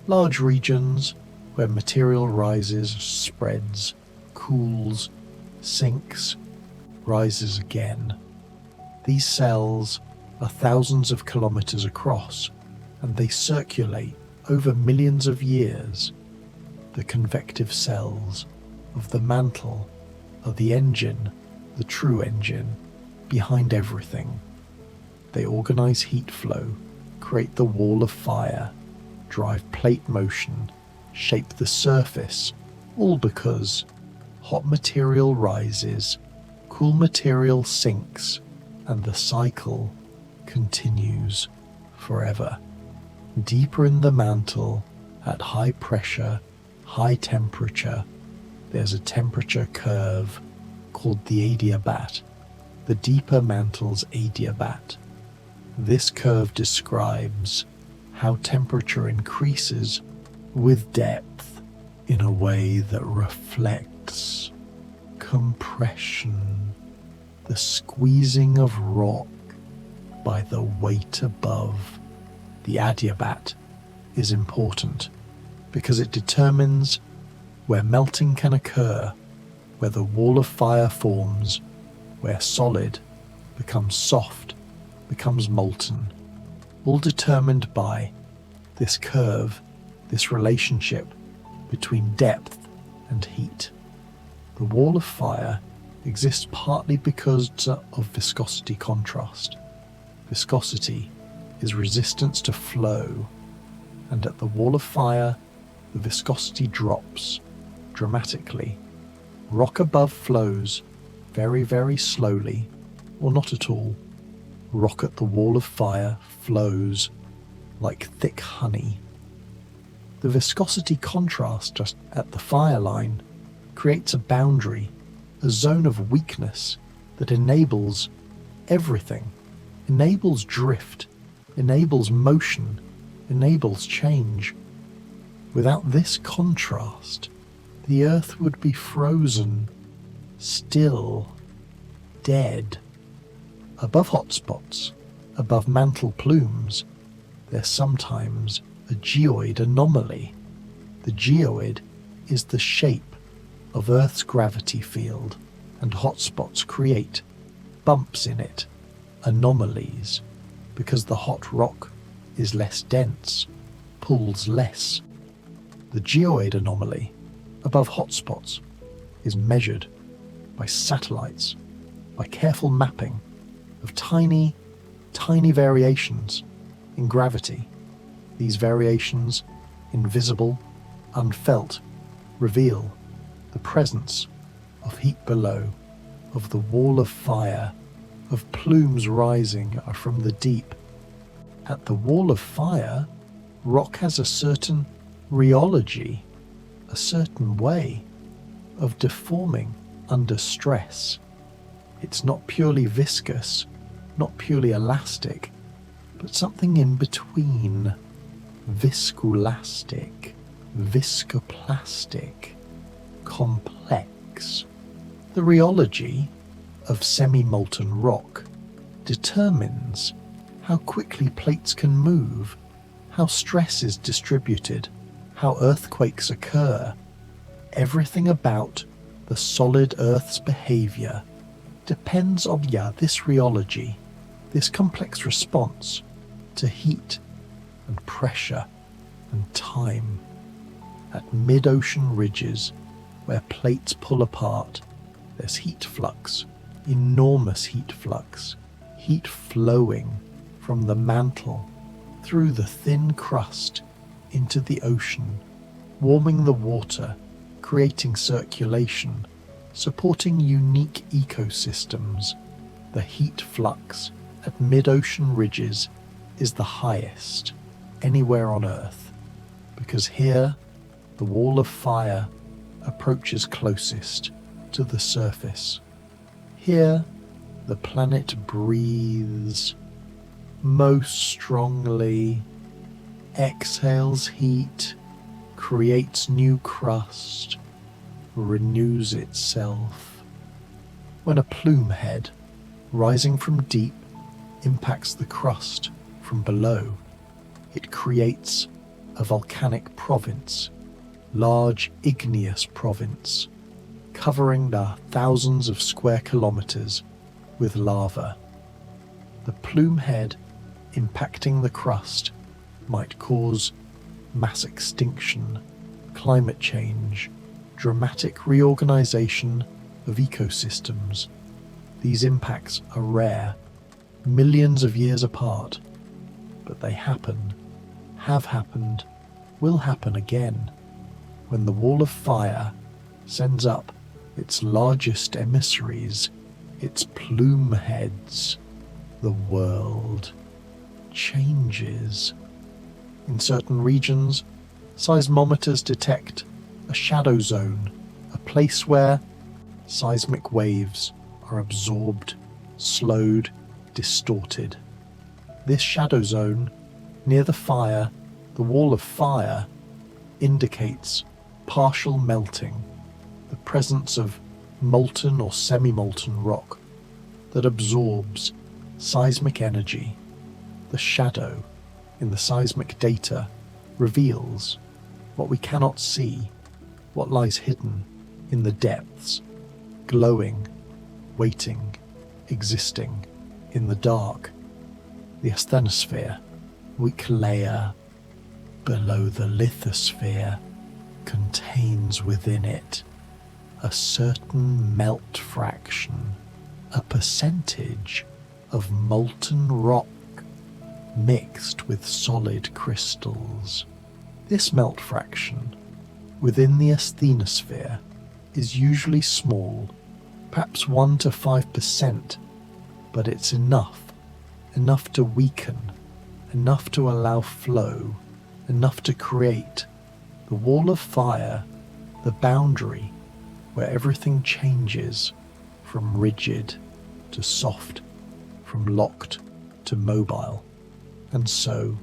large regions where material rises, spreads, cools, sinks, rises again. These cells are thousands of kilometers across, and they circulate over millions of years. The convective cells of the mantle are the engine, the true engine, behind everything. They organize heat flow, create the wall of fire, drive plate motion, shape the surface, all because hot material rises, cool material sinks, and the cycle continues forever. Deeper in the mantle, at high pressure, high temperature, there's a temperature curve called the adiabat, the deeper mantle's adiabat. This curve describes how temperature increases with depth in a way that reflects compression, the squeezing of rock by the weight above. The adiabat is important because it determines where melting can occur, where the wall of fire forms, where solid becomes soft, becomes molten, all determined by this curve, this relationship between depth and heat. The wall of fire exists partly because of viscosity contrast. Viscosity is resistance to flow, and at the wall of fire, the viscosity drops dramatically. Rock above flows very, very slowly, or not at all. Rock at the wall of fire flows like thick honey. The viscosity contrast just at the fire line creates a boundary, a zone of weakness that enables everything, enables drift, enables motion, enables change. Without this contrast, the earth would be frozen, still, dead. Above hotspots, above mantle plumes, there's sometimes a geoid anomaly. The geoid is the shape of Earth's gravity field, and hotspots create bumps in it, anomalies, because the hot rock is less dense, pulls less. The geoid anomaly above hotspots is measured by satellites, by careful mapping of tiny, tiny variations in gravity. These variations, invisible, unfelt, reveal the presence of heat below, of the wall of fire, of plumes rising from the deep. At the wall of fire, rock has a certain rheology, a certain way of deforming under stress. It's not purely viscous, not purely elastic, but something in between. Viscoelastic, viscoplastic, complex. The rheology of semi-molten rock determines how quickly plates can move, how stress is distributed, how earthquakes occur. Everything about the solid Earth's behavior depends on this rheology, this complex response to heat and pressure and time. At mid-ocean ridges where plates pull apart, there's heat flux, enormous heat flux, heat flowing from the mantle through the thin crust into the ocean, warming the water, creating circulation, supporting unique ecosystems. The heat flux at mid-ocean ridges is the highest anywhere on Earth, because here the wall of fire approaches closest to the surface. Here the planet breathes most strongly, exhales heat, creates new crust, renews itself. When a plume head rising from deep impacts the crust from below, it creates a volcanic province, large igneous province, covering the thousands of square kilometers with lava. The plume head impacting the crust might cause mass extinction, climate change, dramatic reorganization of ecosystems. These impacts are rare, millions of years apart, but they happen, have happened, will happen again, when the wall of fire sends up its largest emissaries, its plume heads. The world changes. In certain regions, seismometers detect a shadow zone, a place where seismic waves are absorbed, slowed, distorted. This shadow zone, near the fire, the wall of fire, indicates partial melting, the presence of molten or semi-molten rock that absorbs seismic energy. The shadow in the seismic data reveals what we cannot see, what lies hidden in the depths, glowing, waiting, existing in the dark. The asthenosphere, weak layer below the lithosphere, contains within it a certain melt fraction, a percentage of molten rock mixed with solid crystals. This melt fraction within the asthenosphere is usually small, perhaps 1 to 5%, but it's enough to weaken, enough to allow flow, enough to create the wall of fire, the boundary where everything changes from rigid to soft, from locked to mobile. And so,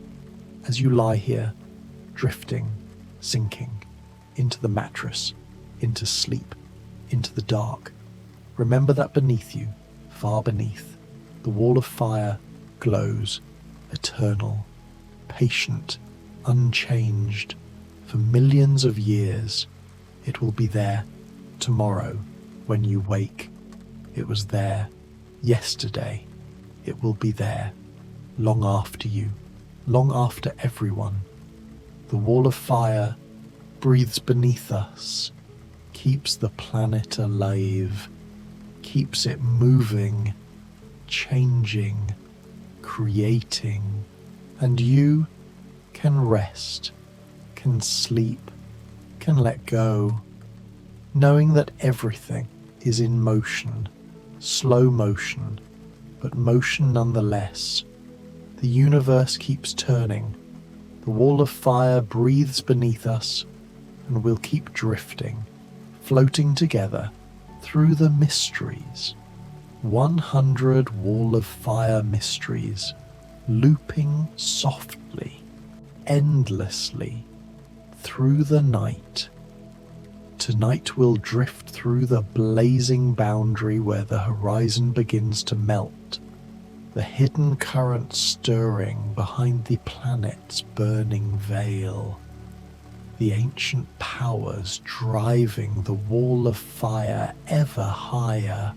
as you lie here, drifting, sinking, into the mattress, into sleep, into the dark, remember that beneath you, far beneath, the wall of fire glows, eternal, patient, unchanged, for millions of years. It will be there tomorrow when you wake. It was there yesterday. It will be there long after you, long after everyone. The wall of fire breathes beneath us, keeps the planet alive, keeps it moving, changing, creating, and you can rest, can sleep, can let go, knowing that everything is in motion, slow motion, but motion nonetheless. The universe keeps turning, the wall of fire breathes beneath us, and we'll keep drifting, floating together through the mysteries 100 wall of fire mysteries, looping softly, endlessly, through the night. Tonight we'll drift through the blazing boundary where the horizon begins to melt, the hidden current stirring behind the planet's burning veil, the ancient powers driving the wall of fire ever higher,